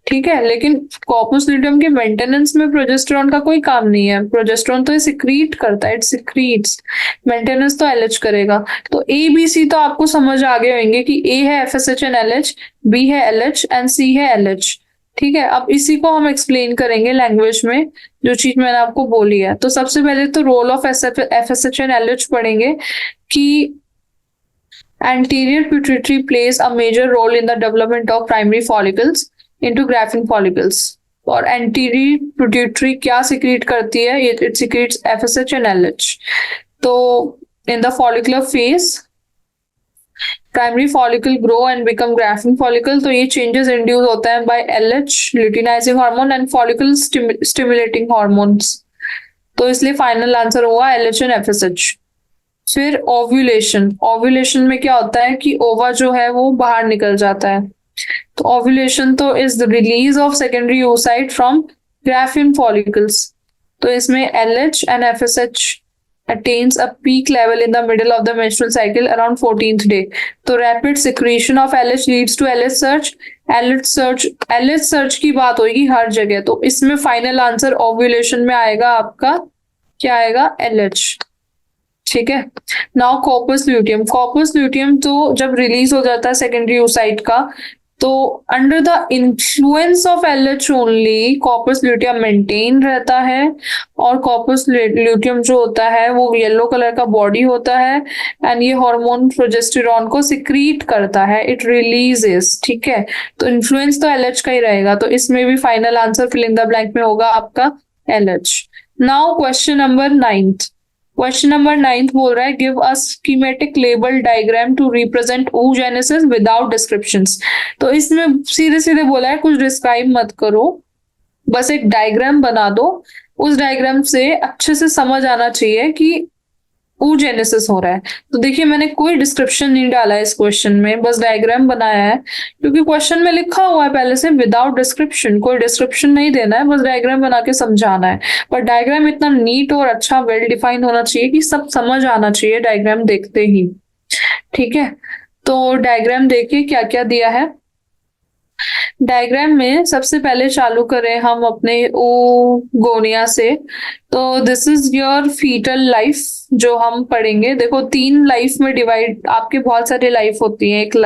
ठीक है, लेकिन कॉर्पस ल्यूटियम के मेंटेनेंस में प्रोजेस्टेरॉन का कोई काम नहीं है, प्रोजेस्टेरॉन तो सिक्रीट करता है, इट सिक्रीट्स, मेंटेनेंस तो एलएच करेगा। तो ए बी सी तो आपको समझ आ गए होंगे कि ए है एफएसएच एंड एलएच, बी है एलएच एंड सी है एलएच, ठीक है। अब इसी को हम एक्सप्लेन करेंगे लैंग्वेज में, जो चीज मैंने आपको बोली है। तो सबसे पहले तो role of FSH and LH पढ़ेंगे कि anterior pituitary plays a major role in the development of primary follicles into graphene follicles. और anterior pituitary क्या secrete करती है, it secretes FSH and LH. तो in the follicular phase primary follicle grow and become graphene follicle, तो ये changes induce होता है by LH luteinizing hormone and follicle stimulating hormones. तो इसलिए फाइनल आंसर हुआ LH and FSH। फिर ovulation, ovulation में क्या होता है कि ओवा जो है वो बाहर निकल जाता है। तो ओव्यूलेशन तो is the release of secondary oocyte from graphene follicles. तो इसमें LH and FSH attains a peak level in the middle of the menstrual cycle around 14th day. तो rapid secretion of LH leads to LH surge. LH surge की बात होगी हर जगह, तो इसमें final answer ovulation में आएगा आपका, क्या आएगा, LH, ठीक है। Now corpus luteum, corpus luteum तो जब रिलीज हो जाता है सेकेंडरी oocyte का, तो under the influence of LH only corpus luteum maintain रहता है, और कॉर्पस ल्यूटियम जो होता है वो येलो कलर का बॉडी होता है, एंड ये हार्मोन प्रोजेस्टेरॉन को सिक्रीट करता है, इट रिलीजेस। ठीक है, तो इन्फ्लुएंस तो एलएच का ही रहेगा, तो इसमें भी final answer fill in the blank में होगा आपका LH. Now question number 9। Question number 9 बोल रहा है give a schematic label diagram to represent oogenesis without descriptions. तो इसमें सीधे सीधे बोला है कुछ डिस्क्राइब मत करो, बस एक डायग्राम बना दो। उस डायग्राम से अच्छे से समझ आना चाहिए कि oogenesis हो रहा है। तो देखिए मैंने कोई डिस्क्रिप्शन नहीं डाला है इस क्वेश्चन में, बस डायग्राम बनाया है, क्योंकि क्वेश्चन में लिखा हुआ है पहले से विदाउट डिस्क्रिप्शन, कोई डिस्क्रिप्शन नहीं देना है, बस डायग्राम बना के समझाना है। पर डायग्राम इतना नीट और अच्छा वेल डिफाइंड होना चाहिए कि सब समझ आना चाहिए डायग्राम देखते ही। ठीक है, तो डायग्राम देखिए क्या क्या दिया है। डायग्राम में सबसे पहले चालू करें हम अपने ओगोनिया से। तो this is your foetal life जो हम पढ़ेंगे। देखो 3 लाइफ में डिवाइड, आपके बहुत सारी लाइफ होती है एक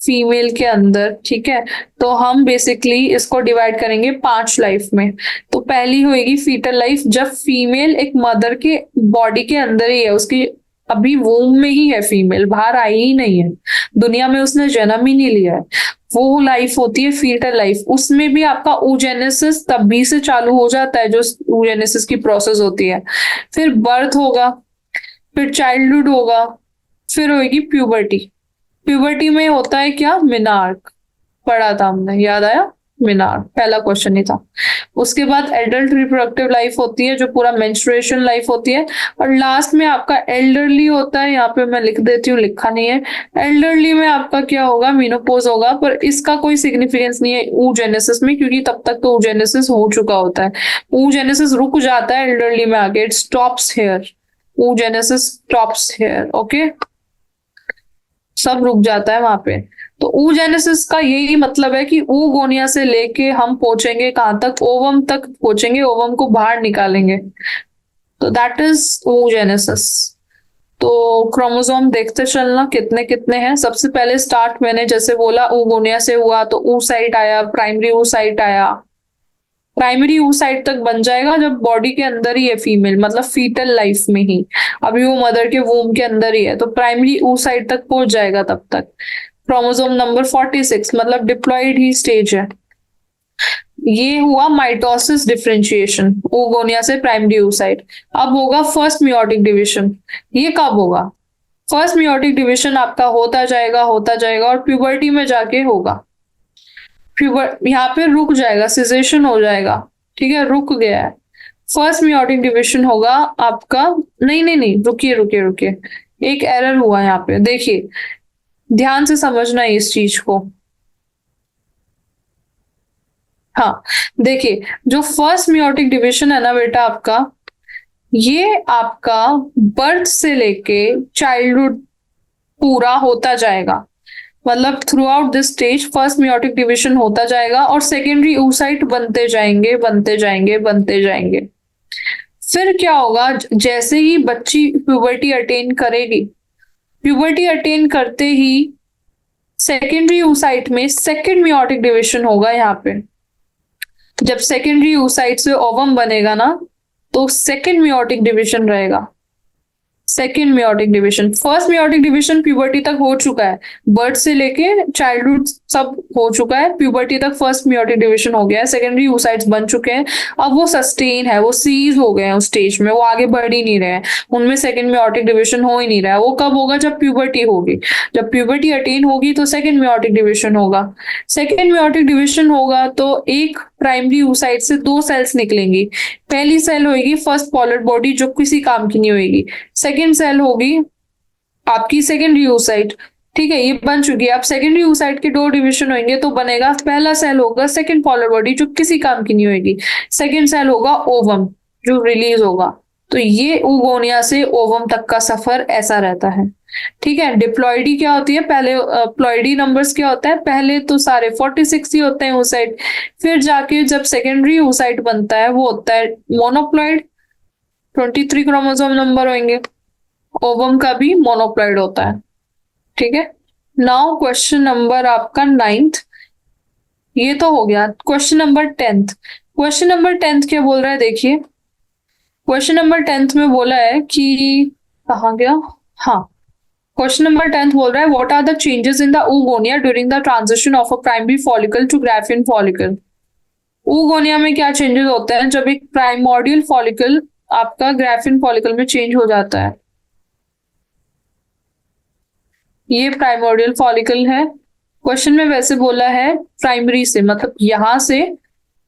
फीमेल के अंदर। ठीक है, तो हम बेसिकली इसको डिवाइड करेंगे 5 लाइफ में। तो पहली होगी फीटल लाइफ, जब फीमेल एक मदर के बॉडी के अंदर ही है, उसकी अभी वूम में ही है, फीमेल बाहर आई ही नहीं है, दुनिया में उसने जन्म ही नहीं लिया है, वो लाइफ होती है फीटल लाइफ। उसमें भी आपका oogenesis तभी से चालू हो जाता है, जो oogenesis की प्रोसेस होती है। फिर बर्थ होगा, फिर चाइल्डहुड होगा, फिर होगी प्यूबर्टी। प्यूबर्टी में होता है क्या, मिनार्क, पढ़ा था हमने, याद आया, मिनार्क पहला क्वेश्चन ही था। उसके बाद एडल्ट रिप्रोडक्टिव लाइफ होती है जो पूरा मेंस्ट्रुएशन लाइफ होती है, और लास्ट में आपका एल्डरली होता है। यहाँ पे मैं लिख देती हूँ, लिखा नहीं है। एल्डरली में आपका क्या होगा, मेनोपॉज होगा, पर इसका कोई सिग्निफिकेंस नहीं है oogenesis में, क्योंकि तब तक तो oogenesis हो चुका होता है। oogenesis रुक जाता है एल्डरली में आके, it stops here, oogenesis stops here. Okay, सब रुक जाता है वहां पे। तो oogenesis का यही मतलब है कि oogonia से लेके हम पहुंचेंगे कहां तक, ओवम तक पहुंचेंगे, ओवम को बाहर निकालेंगे, तो दैट इज oogenesis। तो क्रोमोसोम देखते चलना कितने कितने हैं। सबसे पहले स्टार्ट मैंने जैसे बोला oogonia से हुआ, तो oocyte आया, प्राइमरी oocyte आया। प्राइमरी oocyte तक बन जाएगा जब बॉडी के अंदर ही है फीमेल, मतलब फीटल लाइफ में ही, अभी वो मदर के वूम के अंदर ही है, तो प्राइमरी oocyte तक पहुंच जाएगा तब तक। क्रोमोसोम नंबर 46 मतलब डिप्लॉइड ही स्टेज है। ये हुआ माइटोसिस डिफरेंशिएशन, oogonia से प्राइमरी oocyte। अब होगा फर्स्ट मियोटिक डिवीजन। ये कब होगा, फर्स्ट मियोटिक डिवीजन आपका होता जाएगा और प्यूबर्टी में जाके होगा। यहाँ पे रुक जाएगा, सिजेशन हो जाएगा। ठीक है, रुक गया है। फर्स्ट मियोटिक डिवीजन होगा आपका, नहीं, रुकिए, एक एरर हुआ यहाँ पे, देखिए ध्यान से समझना है इस चीज को। हाँ, देखिए जो फर्स्ट मियोटिक डिवीजन है ना बेटा आपका, ये आपका बर्थ से लेके चाइल्डहुड पूरा होता जाएगा, मतलब through out this stage first meiotic division होता जाएगा, और सेकेंडरी oocyte बनते जाएंगे। फिर क्या होगा, जैसे ही बच्ची प्यूबर्टी अटेन करेगी, प्यूबर्टी अटेन करते ही सेकेंडरी oocyte में सेकेंड मियोटिक डिवीजन होगा। यहाँ पे जब सेकेंडरी oocyte से ओवम बनेगा ना, तो सेकेंड मियोटिक डिवीजन रहेगा, second meiotic division. First meiotic division puberty तक हो चुका है, बर्थ से लेके चाइल्डहुड सब हो चुका है, प्यूबर्टी तक फर्स्ट मियोटिक डिवीजन हो गया है, सेकेंडरी oocytes बन चुके हैं। अब वो सस्टेन है, वो सीज हो गए हैं उस स्टेज में, वो आगे बढ़ ही नहीं रहे हैं, उनमें सेकेंड मियोटिक डिवीजन हो ही नहीं रहा है। वो कब होगा, जब प्यूबर्टी होगी, जब प्यूबर्टी अटेन होगी तो सेकेंड मियोटिक डिवीजन होगा। सेकेंड मियोटिक डिवीजन होगा तो एक प्राइमरी oocyte से 2 सेल्स निकलेंगी। पहली सेल होगी फर्स्ट पॉलर बॉडी, जो किसी काम की नहीं होगी। सेकेंड सेल होगी आपकी सेकेंडरी oocyte। ठीक है, ये बन चुकी है। अब सेकेंडरी oocyte के 2 डिवीजन होंगे तो बनेगा, पहला सेल होगा सेकेंड पॉलर बॉडी, जो किसी काम की नहीं होगी। सेकेंड सेल होगा ओवम, जो रिलीज होगा। तो ये oogonia से ओवम तक का सफर ऐसा रहता है। ठीक है, डिप्लॉइडी क्या होती है, पहले प्लॉइडी नंबर्स क्या होता है, पहले तो सारे 46 ही होते हैं oocyte, फिर जाके जब सेकेंडरी oocyte बनता है वो होता है मोनोप्लॉइड, 23 क्रोमोसोम नंबर होंगे। ओवम का भी मोनोप्लॉइड होता है। ठीक है, नाउ क्वेश्चन नंबर आपका 9th। ये तो हो गया। Question number 10th। Question number 10th क्या बोल रहा है, देखिए। क्वेश्चन नंबर 10th में बोला है कि, कहाँ गया, हाँ, क्वेश्चन नंबर 10th बोल रहा है what are the changes in the oogonia during the transition of a primary follicle to graafian follicle. oogonia में क्या चेंजेस होते हैं जब एक प्राइमोर्डियल फॉलिकल आपका ग्राफिन फॉलिकल में चेंज हो जाता है। ये प्राइमोर्डियल फॉलिकल है। क्वेश्चन में वैसे बोला है प्राइमरी से, मतलब यहां से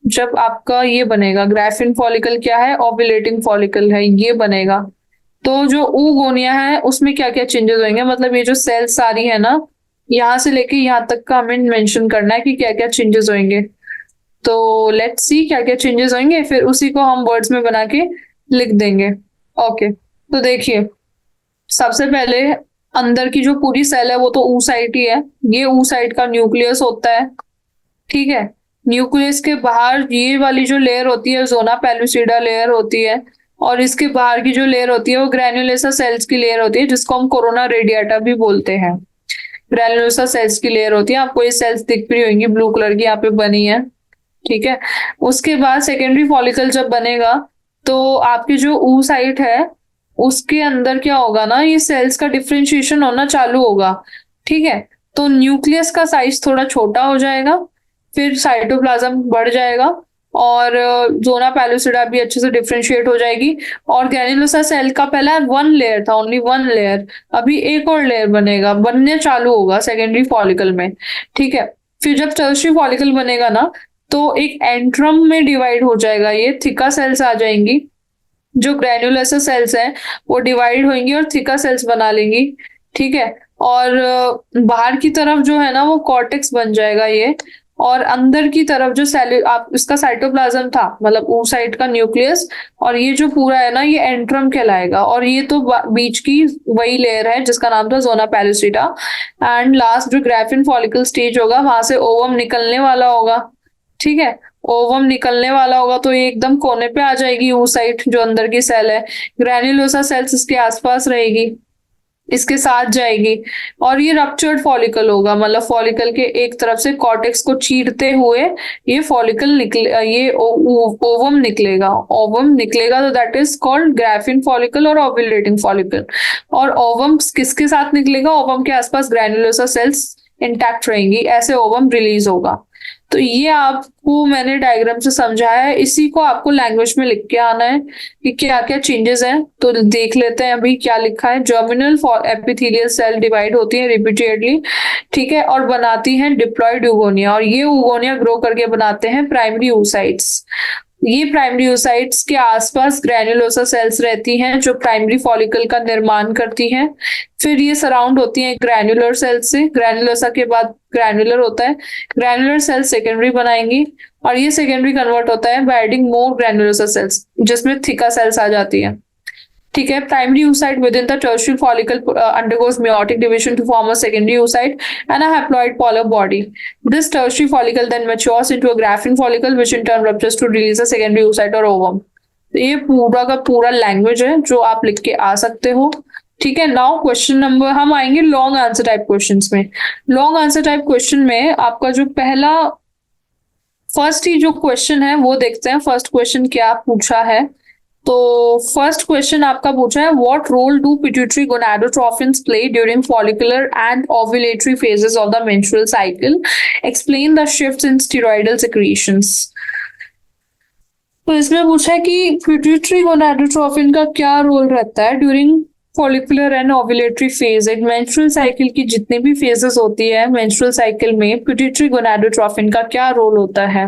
जब आपका ये बनेगा ग्राफिन फॉलिकल, क्या है, ओव्यूलेटिंग फॉलिकल है, ये बनेगा। तो जो oogonia है उसमें क्या क्या चेंजेस होंगे, मतलब ये जो सेल्स सारी है ना, यहाँ से लेके यहाँ तक का हमें मेंशन करना है कि क्या क्या चेंजेस होंगे। तो लेट्स सी क्या क्या चेंजेस होंगे, फिर उसी को हम वर्ड्स में बना के लिख देंगे। ओके, तो देखिए, सबसे पहले अंदर की जो पूरी सेल है वो तो ऊ साइट ही है। ये ऊ साइट का न्यूक्लियस होता है, ठीक है। न्यूक्लियस के बाहर ये वाली जो लेयर होती है जोना पेलुसिडा लेयर होती है, और इसके बाहर की जो लेयर होती है वो ग्रैन्युलोसा सेल्स की लेयर होती है, जिसको हम कोरोना रेडिएटा भी बोलते हैं। ग्रैन्युलोसा सेल्स की लेयर होती है, आपको ये सेल्स दिख रही होंगी ब्लू कलर की यहाँ पे बनी है, ठीक है। उसके बाद सेकेंडरी फॉलिकल जब बनेगा तो आपकी जो ऊ साइट है उसके अंदर क्या होगा ना, ये सेल्स का डिफ्रेंशिएशन होना चालू होगा, ठीक है। तो न्यूक्लियस का साइज थोड़ा छोटा हो जाएगा, फिर साइटोप्लाज्म बढ़ जाएगा, और जोना पैलुसिडा भी अच्छे से डिफ्रेंशिएट हो जाएगी। और ग्रैन्युलोसा सेल का पहला वन लेयर था, ओनली वन लेयर, अभी एक और लेयर बनेगा, बनने चालू होगा सेकेंडरी फॉलिकल में, ठीक है। फिर जब टर्शियरी फॉलिकल बनेगा ना, तो एक एंट्रम में डिवाइड हो जाएगा, ये थिका सेल्स आ जाएंगी। जो ग्रैन्युलोसा सेल्स हैं वो डिवाइड होंगी और थिका सेल्स बना लेंगी, ठीक है। और बाहर की तरफ जो है ना वो कॉर्टेक्स बन जाएगा ये। और अंदर की तरफ जो सेल आप इसका साइटोप्लाज्म था, मतलब ऊ साइड का न्यूक्लियस, और ये जो पूरा है ना ये एंट्रम कहलाएगा। और ये तो बीच की वही लेयर है जिसका नाम था जोना पैलुसिडा। एंड लास्ट जो ग्राफिन फॉलिकल स्टेज होगा वहां से ओवम निकलने वाला होगा, ठीक है। ओवम निकलने वाला होगा तो ये एकदम कोने पे आ जाएगी वो साइट जो अंदर की सेल है। ग्रैन्युलोसा सेल्स इसके आसपास रहेगी, इसके साथ जाएगी। और ये रप्चर्ड फॉलिकल होगा, मतलब फॉलिकल के एक तरफ से कॉर्टेक्स को चीरते हुए ये फॉलिकल निकले, ये ओवम निकलेगा। ओवम निकलेगा तो that is called graphene follicle और ओव्यूलेटिंग फॉलिकल। और ओवम किसके साथ निकलेगा, ओवम के आसपास ग्रैन्युलोसा सेल्स इंटैक्ट रहेंगी, ऐसे ओवम रिलीज होगा। तो ये आपको मैंने डायग्राम से समझाया है, इसी को आपको लैंग्वेज में लिख के आना है कि क्या क्या चेंजेस हैं। तो देख लेते हैं अभी क्या लिखा है। जर्मिनल एपिथेलियल सेल डिवाइड होती है रिपीटेडली, ठीक है, और बनाती हैं डिप्लॉयड यूगोनिया, और ये यूगोनिया ग्रो करके बनाते हैं प्राइमरी oocytes। ये प्राइमरी oocytes के आसपास ग्रैन्युलोसा सेल्स रहती हैं जो प्राइमरी फॉलिकल का निर्माण करती हैं। फिर ये सराउंड होती हैं ग्रैन्युलर सेल से, ग्रैन्युलोसा के बाद ग्रैन्युलर होता है, ग्रैन्युलर सेल सेकेंडरी बनाएंगी, और ये सेकेंडरी कन्वर्ट होता है by adding more granulosa cells, जिसमें थिका सेल्स आ जाती है, ठीक है। Primary oocyte within the tertiary follicle undergoes meiotic division to form a secondary oocyte and a haploid polar body. This tertiary follicle then matures into a graphene follicle, which in turn ruptures to release a secondary oocyte or ovum. तो ये पूरा का पूरा language है जो आप लिख के आ सकते हो, ठीक है। नाउ क्वेश्चन नंबर, हम आएंगे लॉन्ग आंसर टाइप क्वेश्चंस में। लॉन्ग आंसर टाइप क्वेश्चन में आपका जो पहला फर्स्ट ही जो क्वेश्चन है वो देखते हैं। फर्स्ट क्वेश्चन क्या पूछा है, तो फर्स्ट क्वेश्चन आपका पूछा है what role do pituitary gonadotrophins play during follicular and ovulatory phases of the menstrual cycle, explain the shifts in steroidal secretions. तो इसमें पूछा है कि पिट्यूटरी गोनाडोट्रोफिन का क्या रोल रहता है during follicular and ovulatory phase. एक मेंस्ट्रुअल साइकिल की जितनी भी फेजेस होती है मेंस्ट्रुअल साइकिल में, पिट्यूटरी गोनाडोट्रोफिन का क्या रोल होता है।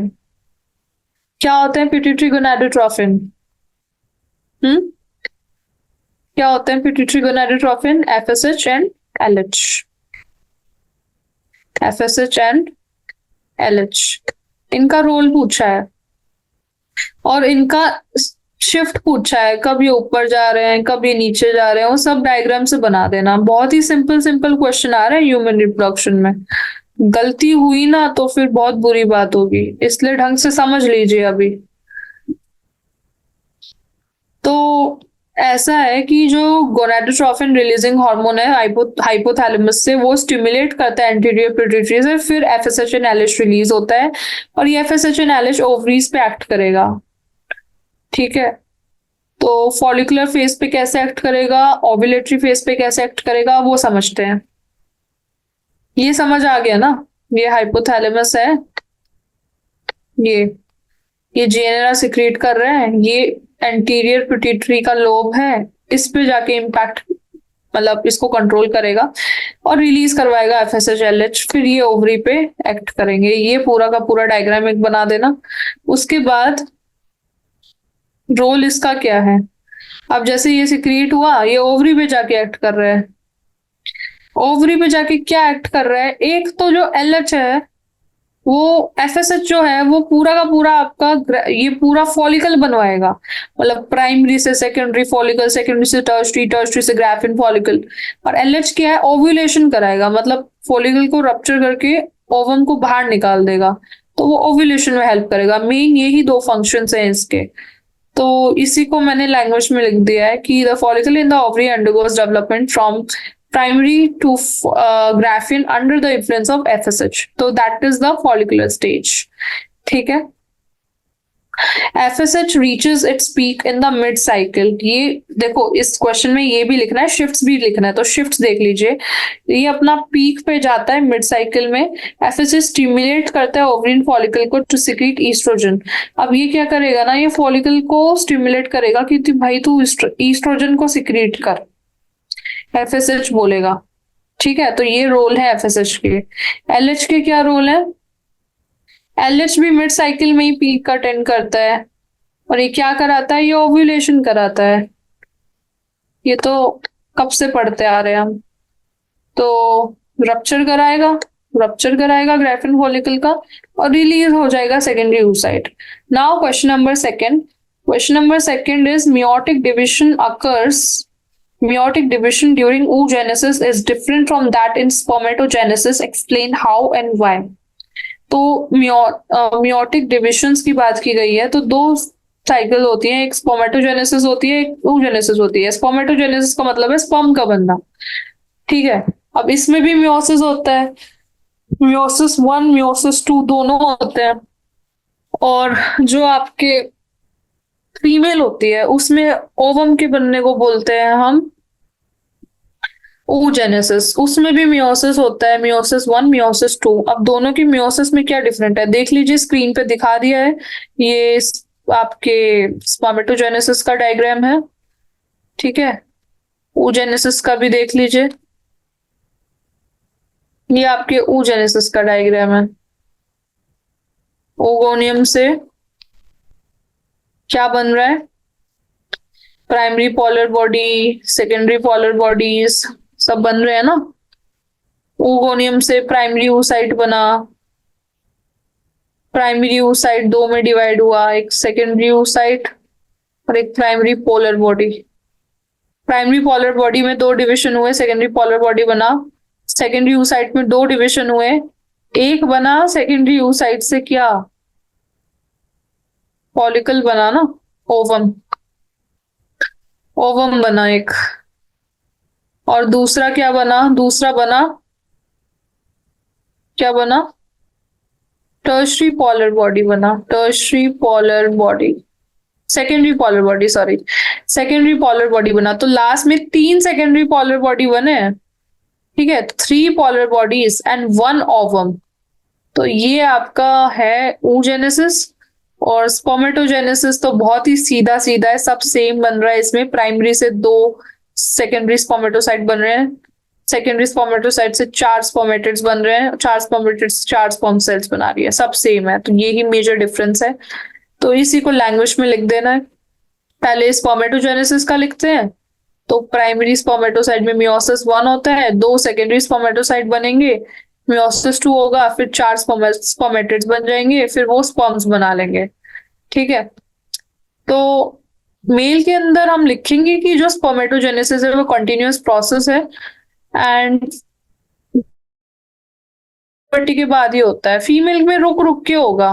क्या होता है पिट्यूटरी गोनाडोट्रोफिन? क्या होते हैं pituitary gonadotrophin? FSH and LH। FSH and LH, इनका रोल पूछा है और इनका शिफ्ट पूछा है, कब ये ऊपर जा रहे हैं कब ये नीचे जा रहे हैं, वो सब डायग्राम से बना देना। बहुत ही सिंपल सिंपल क्वेश्चन आ रहे हैं ह्यूमन रिप्रोडक्शन में। गलती हुई ना तो फिर बहुत बुरी बात होगी, इसलिए ढंग से समझ लीजिए अभी। तो ऐसा है कि जो गोनाडोट्रोफिन रिलीजिंग हार्मोन है हाइपोथैलेमस से, वो स्टिमुलेट करता है एंटीरियर पिट्यूटरी से, फिर एफएसएच एंड एलएच रिलीज होता है और ये एफएसएच एंड एलएच ओवरीज पे एक्ट करेगा। ठीक है, तो फॉलिकुलर फेज पे कैसे एक्ट करेगा, ओव्यूलेटरी फेज पे कैसे एक्ट करेगा, वो समझते हैं। ये समझ आ गया ना? ये हाइपोथैलेमस है, ये ये जीएनआर सिक्रीट कर रहे हैं, ये एंटीरियर पिट्यूटरी का लोब है, इस पे जाके इम्पैक्ट, मतलब इसको कंट्रोल करेगा और रिलीज करवाएगा एफएसएच फिर ये ओवरी पे एक्ट करेंगे। ये पूरा का पूरा डायग्राम एक बना देना। उसके बाद रोल इसका क्या है, अब जैसे ये सिक्रीट हुआ, ये ओवरी पे जाके एक्ट कर रहा है। ओवरी पे जाके क्या एक्ट कर रहा है, एक तो जो एलएच है, वो एफएसएच जो है वो पूरा का पूरा आपका ये पूरा फॉलिकल बनवाएगा, मतलब प्राइमरी से सेकेंडरी फॉलिकल, सेकेंडरी से टर्शरी, टर्शरी से ग्राफिन फॉलिकल। और एलएच क्या है, ओव्यूलेशन कराएगा, मतलब फॉलिकल को रप्चर करके ओवम को बाहर निकाल देगा, तो वो ओव्यूलेशन में हेल्प करेगा। मेन यही दो फंक्शंस हैं इसके। तो इसी को मैंने लैंग्वेज में लिख दिया है कि the follicle in the ovary undergoes development from primary to graphene under the influence of FSH. तो that is the follicular stage. ठीक है, FSH reaches its peak in the mid cycle. ये देखो, इस क्वेश्चन में ये भी लिखना है, शिफ्ट्स भी लिखना है, तो शिफ्ट्स देख लीजिए। ये अपना पीक पे जाता है मिड साइकिल में। FSH स्टिमुलेट करता है ओवरिन फॉलिकल को टू सिक्रीट ईस्ट्रोजन। अब ये क्या करेगा ना, ये फॉलिकल को स्टिमुलेट करेगा कि भाई तू ईस्ट्रोजन को सिक्रीट कर, एफएसएच बोलेगा। ठीक है, तो ये रोल है एफएसएच के। एलएच के क्या रोल है, एलएच भी मिड साइकिल में ही पीक का अटेंड करता है और ये क्या कराता है, ये ओव्यूलेशन कराता है। ये तो कब से पढ़ते आ रहे हैं हम। तो रप्चर कराएगा, रप्चर कराएगा ग्राफिन फॉलिकल का और रिलीज हो जाएगा secondary oocyte। Now question number second, question number second is meiotic division occurs, meiotic division during oogenesis is different from that in spermatogenesis, explain how and why। तो meiotic divisions की बात की गई है, तो दो साइकिल होती है, एक स्पर्मेटोजेनेसिस होती है, एक oogenesis होती है। स्पर्मेटोजेनेसिस का मतलब है स्पर्म का बनना। ठीक है, अब इसमें भी मियोसिस होता है, मियोसिस 1 मियोसिस 2 दोनों होते हैं। और जो आपके फीमेल होती है उसमें ओवम के बनने को बोलते हैं हम oogenesis। उसमें भी मियोसिस होता है, मियोसिस 1 मियोसिस 2। अब दोनों की मियोसिस में क्या डिफरेंट है देख लीजिए, स्क्रीन पे दिखा दिया है। ये आपके स्पर्मेटोजेनेसिस का डायग्राम है। ठीक है, oogenesis का भी देख लीजिए, ये आपके oogenesis का डायग्राम है। ओगोनियम से क्या बन रहा है, primary polar body, secondary polar bodies सब बन रहे हैं ना। ओगोनियम से प्राइमरी oocyte बना, प्राइमरी oocyte दो में डिवाइड हुआ, एक सेकेंडरी oocyte और एक primary polar body. Primary polar body में दो डिविजन हुए, सेकेंडरी पोलर बॉडी बना। सेकेंडरी oocyte में दो डिविजन हुए, एक बना सेकेंडरी oocyte से क्या, फॉलिकल बना ना, ओवम, ओवम बना एक। और दूसरा क्या बना, दूसरा बना, क्या बना, टर्शरी पॉलर बॉडी बना, tertiary polar body, secondary polar body, sorry, secondary polar body बना। तो लास्ट में 3 सेकेंडरी पॉलर बॉडी बने हैं। ठीक है, 3 पॉलर बॉडीज एंड 1 ओवम। तो ये आपका है oogenesis। और स्पर्मेटोजेनेसिस तो बहुत ही सीधा सीधा है, सब सेम बन रहा है। इसमें प्राइमरी से 2 सेकेंडरी स्पर्मेटोसाइट बन रहे हैं, सेकेंडरी स्पर्मेटोसाइट से 4 स्पर्मेटिड्स बन रहे हैं, 4 स्पर्मेटिड्स 4 स्पर्म सेल्स बना रही है, सब सेम है। तो यही मेजर डिफरेंस है। तो इसी को लैंग्वेज में लिख देना है। पहले स्पर्मेटोजेनेसिस का लिखते हैं, तो प्राइमरी स्पर्मेटोसाइट में मियोसिस 1 होता है, 2 सेकेंडरी स्पर्मेटोसाइट बनेंगे, मियोसिस 2 होगा, फिर 4 स्पर्मेटिड्स बन जाएंगे, फिर वो स्पर्म्स बना लेंगे। ठीक है, तो मेल के अंदर हम लिखेंगे कि जो स्पर्मेटोजेनेसिस है वो कंटिन्यूअस प्रोसेस है एंड के बाद ही होता है। फीमेल में रुक रुक के होगा,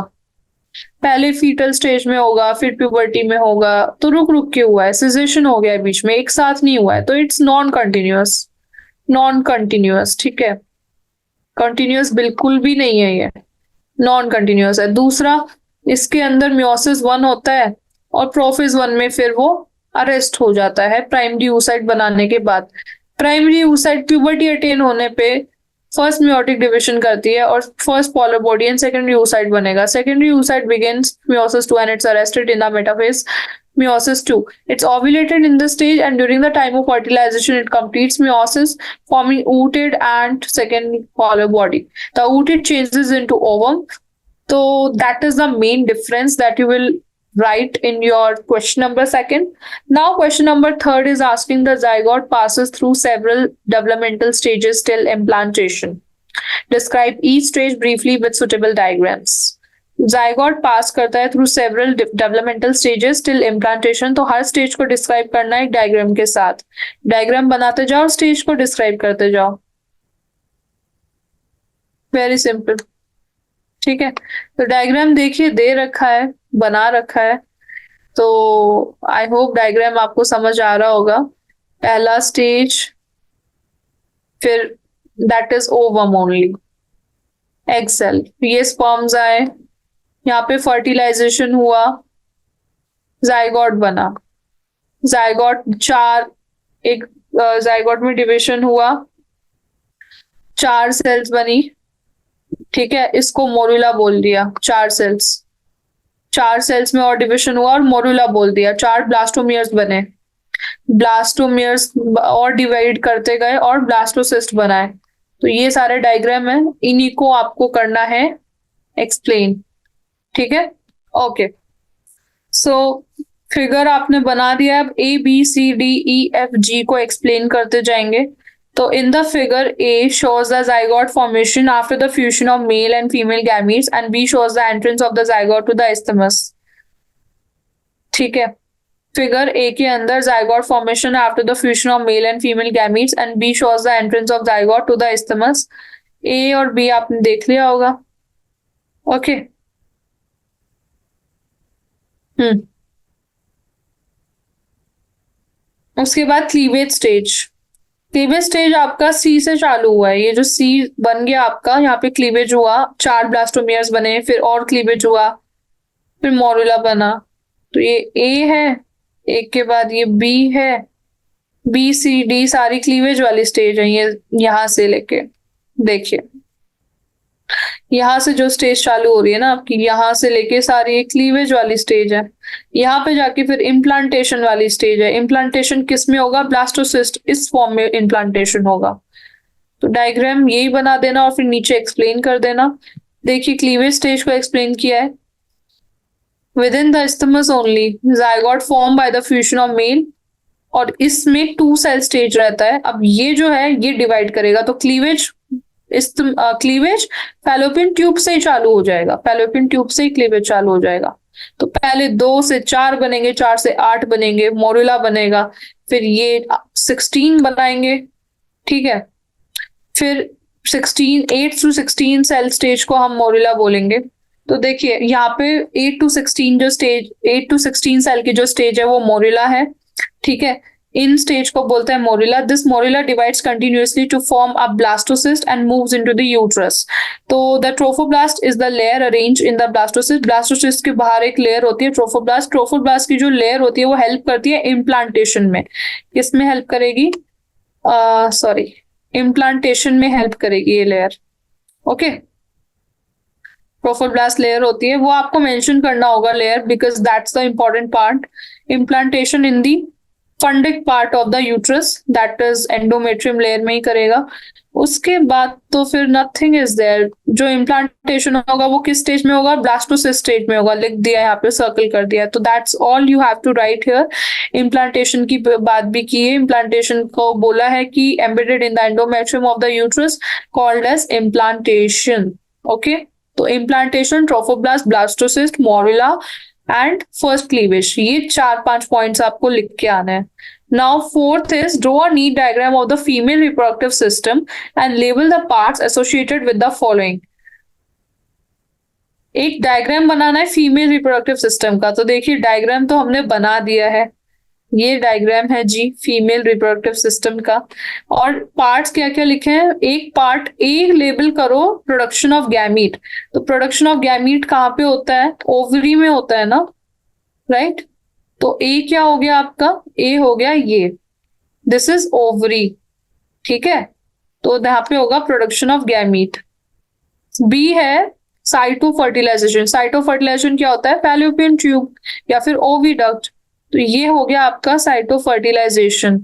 पहले फीटल स्टेज में होगा, फिर प्यूबर्टी में होगा, तो रुक रुक के हुआ है, सिजेशन हो गया है बीच में, एक साथ नहीं हुआ है, तो it's non continuous. Non continuous, ठीक है, कंटिन्यूअस बिल्कुल भी नहीं है ये, नॉन कंटिन्यूअस है। दूसरा, इसके अंदर म्योसिस 1 होता है और प्रोफेज 1 में फिर वो अरेस्ट हो जाता है प्राइमरी oocyte बनाने के बाद। प्राइमरी oocyte प्यूबर्टी अटेन होने पे फर्स्ट म्योटिक डिविजन करती है और first polar body and secondary oocyte बनेगा। Secondary oocyte begins meiosis 2 and it's arrested in the metaphase meiosis 2. It's ovulated in this stage and during the time of fertilization it completes meiosis forming ooted and second polar body. The ooted changes into ovum. So that is the main difference that you will write in your question number second. Now question number third is asking the zygote passes through several developmental stages till implantation. Describe each stage briefly with suitable diagrams. Zygote pass करता है through several developmental stages till implantation, तो हर stage को describe करना है एक diagram के साथ। डायग्राम बनाते जाओ, स्टेज को डिस्क्राइब करते जाओ, वेरी सिंपल, ठीक है। तो डायग्राम देखिए दे रखा है, बना रखा है, तो आई होप डायग्राम आपको समझ आ रहा होगा। पहला स्टेज, फिर that is ovum only, egg cell, ये स्पर्म्स आए, यहाँ पे फर्टिलाइजेशन हुआ, जाइगोट बना, जाइगोट चार, एक जाइगोट में डिविजन हुआ, 4 सेल्स बनी, ठीक है, इसको मोरुला बोल दिया, 4 सेल्स, 4 सेल्स में और डिविजन हुआ और मोरुला बोल दिया, 4 ब्लास्टोमियर्स बने, ब्लास्टोमियर्स और डिवाइड करते गए और ब्लास्टोसिस्ट बनाए। तो ये सारे डायग्राम है, इन्हीं को आपको करना है एक्सप्लेन, ठीक है, ओके। सो फिगर आपने बना दिया, अब A B C D E F G को एक्सप्लेन करते जाएंगे। तो in the figure A shows the zygote formation after the fusion of male and female gametes and B shows the entrance of the zygote to the isthmus, ठीक है। Figure A के अंदर zygote formation after the fusion of male and female gametes and B shows the entrance of zygote to the isthmus. A और B आपने देख लिया होगा, okay. उसके बाद क्लीवेज स्टेज, क्लीवेज स्टेज आपका सी से चालू हुआ है, ये जो सी बन गया आपका, यहाँ पे क्लीवेज हुआ, 4 ब्लास्टोमियर्स बने, फिर और क्लीवेज हुआ, फिर मोरुला बना। तो ये ए है, एक के बाद ये बी है, बी सी डी सारी क्लीवेज वाली स्टेज है, ये यहाँ से लेके देखिए, यहाँ से जो स्टेज चालू हो रही है ना आपकी, यहाँ से लेके सारी क्लीवेज वाली स्टेज है। यहाँ पे जाके फिर इम्प्लांटेशन वाली स्टेज है। इम्प्लांटेशन किस में होगा? ब्लास्टोसिस्ट, इस फॉर्म में इम्प्लांटेशन होगा। तो डायग्राम यही बना देना और फिर नीचे एक्सप्लेन कर देना। देखिए क्लीवेज स्टेज को एक्सप्लेन किया है। With in the isthmus only zygote form by the fusion of male, और इसमें 2 सेल स्टेज रहता है। अब ये जो है ये डिवाइड करेगा, तो क्लीवेज क्लीवेज फैलोपियन ट्यूब से ही चालू हो जाएगा, फैलोपियन ट्यूब से ही क्लीवेज चालू हो जाएगा। तो पहले 2 से 4 बनेंगे, 4 से 8 बनेंगे, मोरुला बनेगा, फिर ये 16 बनाएंगे, ठीक है। फिर 16, 8 to 16 सेल स्टेज को हम मोरुला बोलेंगे। तो देखिए यहाँ पे 8 to 16 जो स्टेज, 8 to 16 सेल की जो स्टेज है वो मोरुला है, ठीक है। इन स्टेज को बोलते हैं morula. This morula divides continuously to form a blastocyst and moves into the uterus. तो the trophoblast is the layer arrange in the blastocyst. Blastocyst के बाहर एक लेयर होती है ट्रोफोब्लास्ट। ट्रोफोब्लास्ट की जो लेयर होती है वो हेल्प करती है इम्प्लांटेशन में। किसमें हेल्प करेगी? इम्प्लांटेशन में हेल्प करेगी ये लेयर, ओके। ट्रोफोब्लास्ट लेयर होती है, वो आपको मेंशन करना होगा layer, because that's the important part. Implantation in the fundic part of the uterus, that is endometrium layer में ही करेगा। उसके बाद तो फिर नथिंग इज देयर। जो इम्प्लांटेशन होगा वो किस स्टेज में होगा? ब्लास्टोसिस्ट स्टेज में होगा। लिख दिया यहाँ पे, सर्कल कर दिया। तो that's all you have to write here. Implantation की बात भी की है। इम्प्लांटेशन को बोला है कि embedded in the endometrium of the uterus called as implantation, okay. तो implantation, trophoblast, blastocyst, morula and first cleavage, ये 4-5 पॉइंट्स आपको लिख के आना है। Now fourth is draw a neat diagram of the female reproductive system and label the parts associated with the following. एक diagram बनाना है फीमेल रिप्रोडक्टिव सिस्टम का। तो देखिए डायग्राम तो हमने बना दिया है, ये डायग्राम है जी फीमेल रिप्रोडक्टिव सिस्टम का। और पार्ट्स क्या क्या लिखे हैं, एक पार्ट ए लेबल करो प्रोडक्शन ऑफ गैमीट। तो प्रोडक्शन ऑफ गैमीट कहाँ पे होता है, ओवरी में होता है ना, राइट। तो ए क्या हो गया आपका, ए हो गया ये, दिस इज ओवरी, ठीक है। तो यहाँ पे होगा प्रोडक्शन ऑफ गैमीट। बी है साइटो फर्टिलाइजेशन। साइटो फर्टिलाइजेशन क्या होता है, फैलोपियन ट्यूब या फिर ओविडक्ट। तो ये हो गया आपका साइटो फर्टिलाइजेशन,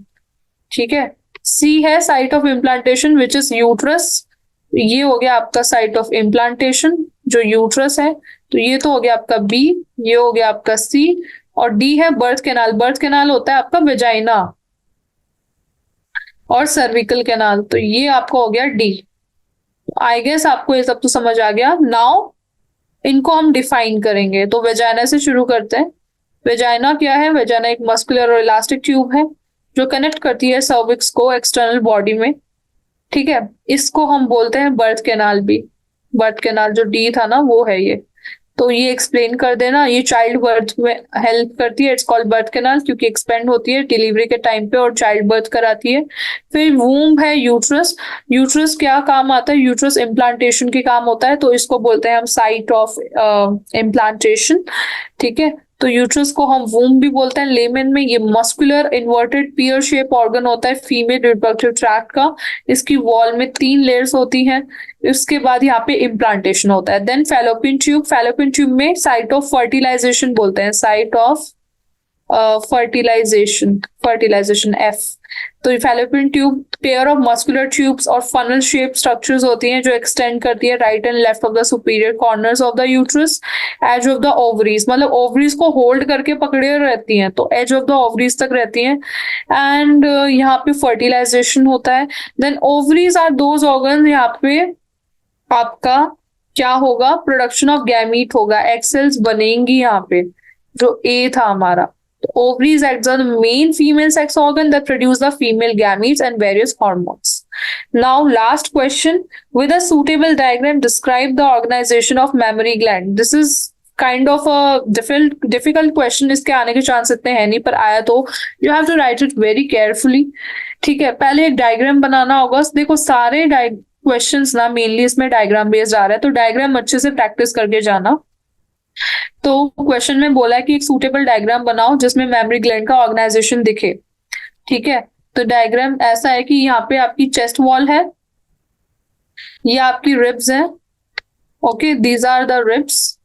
ठीक है। सी है site of implantation which is uterus. ये हो गया आपका साइट ऑफ इम्प्लांटेशन जो यूट्रस है। तो ये तो हो गया आपका बी, ये हो गया आपका सी। और डी है बर्थ कैनाल। बर्थ कैनाल होता है आपका वेजाइना और सर्विकल कैनाल। तो ये आपका हो गया डी। आई गेस आपको ये सब तो समझ आ गया। नाउ इनको हम डिफाइन करेंगे। तो वेजाइना से शुरू करते हैं। वेजाइना क्या है, वेजाइना एक मस्कुलर और इलास्टिक ट्यूब है जो कनेक्ट करती है सर्विक्स को एक्सटर्नल बॉडी में, ठीक है। इसको हम बोलते हैं बर्थ कैनाल भी। बर्थ कैनाल जो डी था ना वो है ये। तो ये एक्सप्लेन कर देना, ये चाइल्ड बर्थ में हेल्प करती है, इट्स कॉल्ड बर्थ कैनाल क्योंकि एक्सपेंड होती है डिलीवरी के टाइम पे और चाइल्ड बर्थ कराती है। फिर वूम्ब है यूट्रस। यूट्रस क्या काम आता है, यूट्रस इम्प्लांटेशन के काम होता है, तो इसको बोलते हैं हम साइट ऑफ इम्प्लांटेशन, ठीक है। तो यूट्रस को हम वूम्ब भी बोलते हैं लेमन में। ये मस्कुलर इन्वर्टेड पियर शेप ऑर्गन होता है फीमेल रिप्रोडक्टिव ट्रैक्ट का। इसकी वॉल में 3 लेयर्स होती हैं। उसके बाद यहाँ पे इम्प्लांटेशन होता है। Then Fallopian tube. Fallopian tube में साइट ऑफ फर्टिलाइजेशन बोलते हैं, site of fertilization, fertilization F. तो fallopian tube pair of muscular tubes और फनल शेप स्ट्रक्चर्स होती हैं जो एक्सटेंड करती है right and left of the superior corners of the uterus, edge of the ovaries. मतलब ओवरीज को होल्ड करके पकड़े रहती हैं तो एज ऑफ द ओवरीज तक रहती हैं। एंड यहाँ पे फर्टिलाइजेशन होता है। Then ovaries are those organ, यहाँ पे आपका क्या होगा, प्रोडक्शन ऑफ गैमीट होगा, एग सेल्स बनेंगी यहाँ पे, जो ए था हमारा। तो ovaries acts are the main female sex organ that produce the female gametes and various hormones. Now, last question. With a suitable diagram, describe the organization of mammary gland. This is kind of a difficult question. इसके आने के chance इतने हैं नहीं, पर आया तो you have to write it very carefully. ठीक है, पहले एक डायग्राम बनाना होगा। देखो सारे क्वेश्चंस ना मेनली इसमें डायग्राम बेस्ड आ रहा है, तो डायग्राम अच्छे से प्रैक्टिस करके जाना। तो क्वेश्चन में बोला है कि एक सूटेबल डायग्राम बनाओ जिसमें मेमोरी ग्लैंड का ऑर्गेनाइजेशन दिखे, ठीक है। तो डायग्राम ऐसा है कि यहाँ पे आपकी चेस्ट वॉल है, ये आपकी रिब्स है, okay, these are the ribs.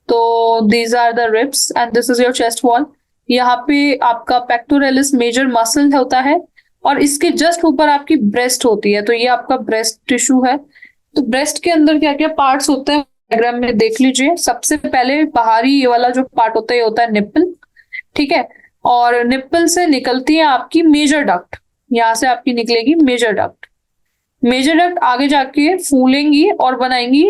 तो these are the ribs and this is your chest wall. यहाँ पे आपका पेक्टोरलिस मेजर मसल होता है और इसके जस्ट ऊपर आपकी ब्रेस्ट होती है। तो ये आपका ब्रेस्ट टिश्यू है। तो ब्रेस्ट के अंदर क्या क्या पार्ट्स होते हैं डायग्राम में देख लीजिए। सबसे पहले बाहरी ये वाला जो पार्ट होता है ये होता है निप्पल, ठीक है। और निप्पल से निकलती है आपकी मेजर डक्ट, यहाँ से आपकी निकलेगी मेजर डक्ट। मेजर डक्ट आगे जाके फूलेंगी और बनाएंगी,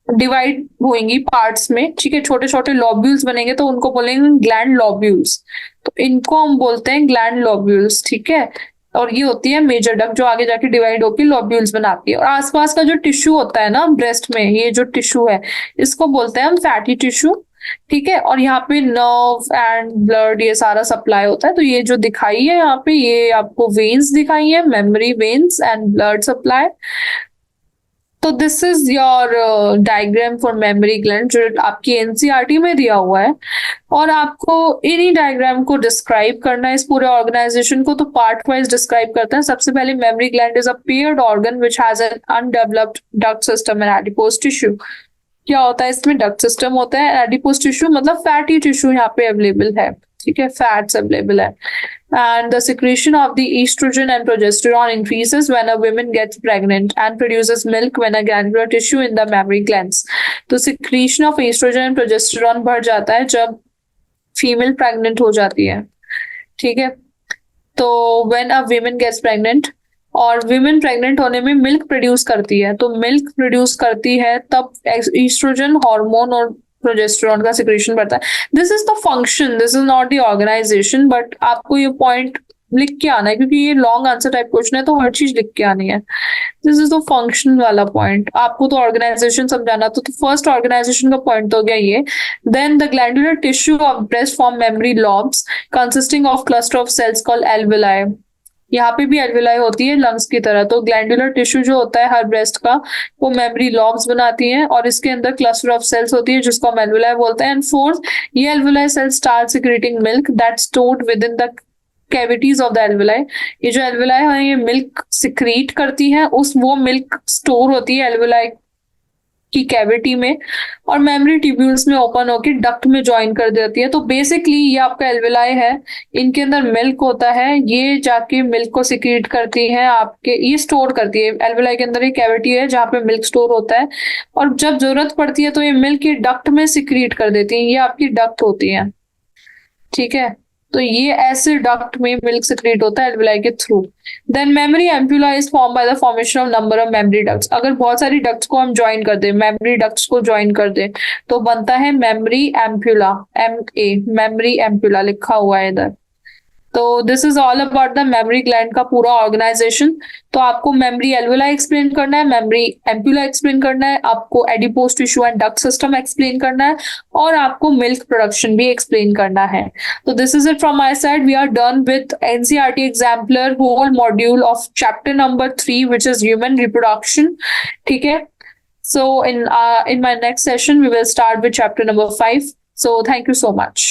डिवाइड होंगी पार्ट्स में, ठीक है। छोटे छोटे लॉब्यूल्स बनेंगे तो उनको बोलेंगे ग्लैंड लॉब्यूल्स। तो इनको हम बोलते हैं ग्लैंड लॉब्यूल्स, ठीक है। और ये होती है मेजर डक्ट जो आगे जाके डिवाइड होकर लॉब्यूल्स बनाती है। और आसपास का जो टिश्यू होता है ना ब्रेस्ट में, ये जो टिश्यू है इसको बोलते हैं हम फैटी टिश्यू, ठीक है। और यहाँ पे नर्व एंड ब्लड ये सारा सप्लाई होता है। तो ये जो दिखाई है यहाँ पे, ये आपको वेन्स दिखाई है, mammary veins and blood supply. तो this is your diagram for mammary gland जो आपकी एनसीईआरटी में दिया हुआ है। और आपको इन्हीं डायग्राम को डिस्क्राइब करना है, इस पूरे ऑर्गेनाइजेशन को। तो पार्ट वाइज डिस्क्राइब करते हैं। सबसे पहले memory gland is a paired organ which has an undeveloped duct system and adipose tissue. क्या होता है इसमें, डक्ट सिस्टम होता है, एडिपोज टिश्यू मतलब फैटी टिश्यू यहाँ पे अवेलेबल है, ठीक है, फैट्स अवेलेबल है। And the secretion of the estrogen and progesterone increases when a woman gets pregnant and produces milk when a glandular tissue in the mammary glands. तो secretion of estrogen and progesterone बढ़ जाता है जब female pregnant हो जाती है, ठीक है। तो when a woman gets pregnant, और विमेन प्रेग्नेंट होने में मिल्क प्रोड्यूस करती है, तो मिल्क प्रोड्यूस करती है तब ईस्ट्रोजन हार्मोन और प्रोजेस्टेरॉन का सिक्रेशन बढ़ता है। This is the function, this is not the organisation, but आपको ये पॉइंट लिख के आना है, क्योंकि ये लॉन्ग आंसर टाइप क्वेश्चन है तो हर चीज लिख के आनी है। दिस इज द फंक्शन वाला पॉइंट। आपको तो ऑर्गेनाइजेशन समझाना, तो फर्स्ट ऑर्गेनाइजेशन का पॉइंट तो हो गया ये। Then the glandular tissue of breast form mammary lobes consisting of cluster of cells called alveoli. यहाँ पे भी एल्वेलाई होती है लंग्स की तरह। तो ग्लैंडुलर टिश्यू जो होता है हर ब्रेस्ट का, वो मेमोरी लॉब्स बनाती हैं और इसके अंदर क्लस्टर ऑफ सेल्स होती है जिसको हम एल्वेलाई बोलते हैं। एंड फोर्थ, ये alveoli cells start secreting milk that stored within the cavities of the alveoli. ये जो एल्वेलाई है ये मिल्क सिक्रीट करती है, उस वो मिल्क स्टोर होती है एल्वेलाई की कैविटी में और मेमोरी ट्यूब्यूल्स में ओपन होकर डक्ट में ज्वाइन कर देती है। तो बेसिकली ये आपका एल्वेलाई है, इनके अंदर मिल्क होता है, ये जाके मिल्क को सिक्रीट करती है आपके, ये स्टोर करती है। एल्वेलाई के अंदर एक कैविटी है जहाँ पे मिल्क स्टोर होता है और जब जरूरत पड़ती है तो ये मिल्क ये डक्ट में सिक्रीट कर देती है। ये आपकी डक्ट होती है, ठीक है। तो ये ऐसे डक्ट में मिल्क सिक्रीट होता है एल्वेलाई के थ्रू। Then mammary ampulla is form by the formation of number of mammary ducts. अगर बहुत सारी डक्ट्स को हम ज्वाइन कर दें, मेमोरी डक्ट्स को ज्वाइन कर दें, तो बनता है mammary ampulla, MA, mammary ampulla लिखा हुआ है इधर। तो this is all about the memory gland का पूरा ऑर्गेनाइजेशन। तो आपको मेमोरी एल्वेलाई एक्सप्लेन करना है, मेमोरी एम्पुला एक्सप्लेन करना है, आपको adipose tissue and duct system explain करना है और आपको मिल्क प्रोडक्शन भी एक्सप्लेन करना है। तो this is it from my side. We are done with NCERT exemplar whole module of chapter number 3 which is human reproduction, ठीक है। So in my next session we will start with chapter number 5. So thank you so much.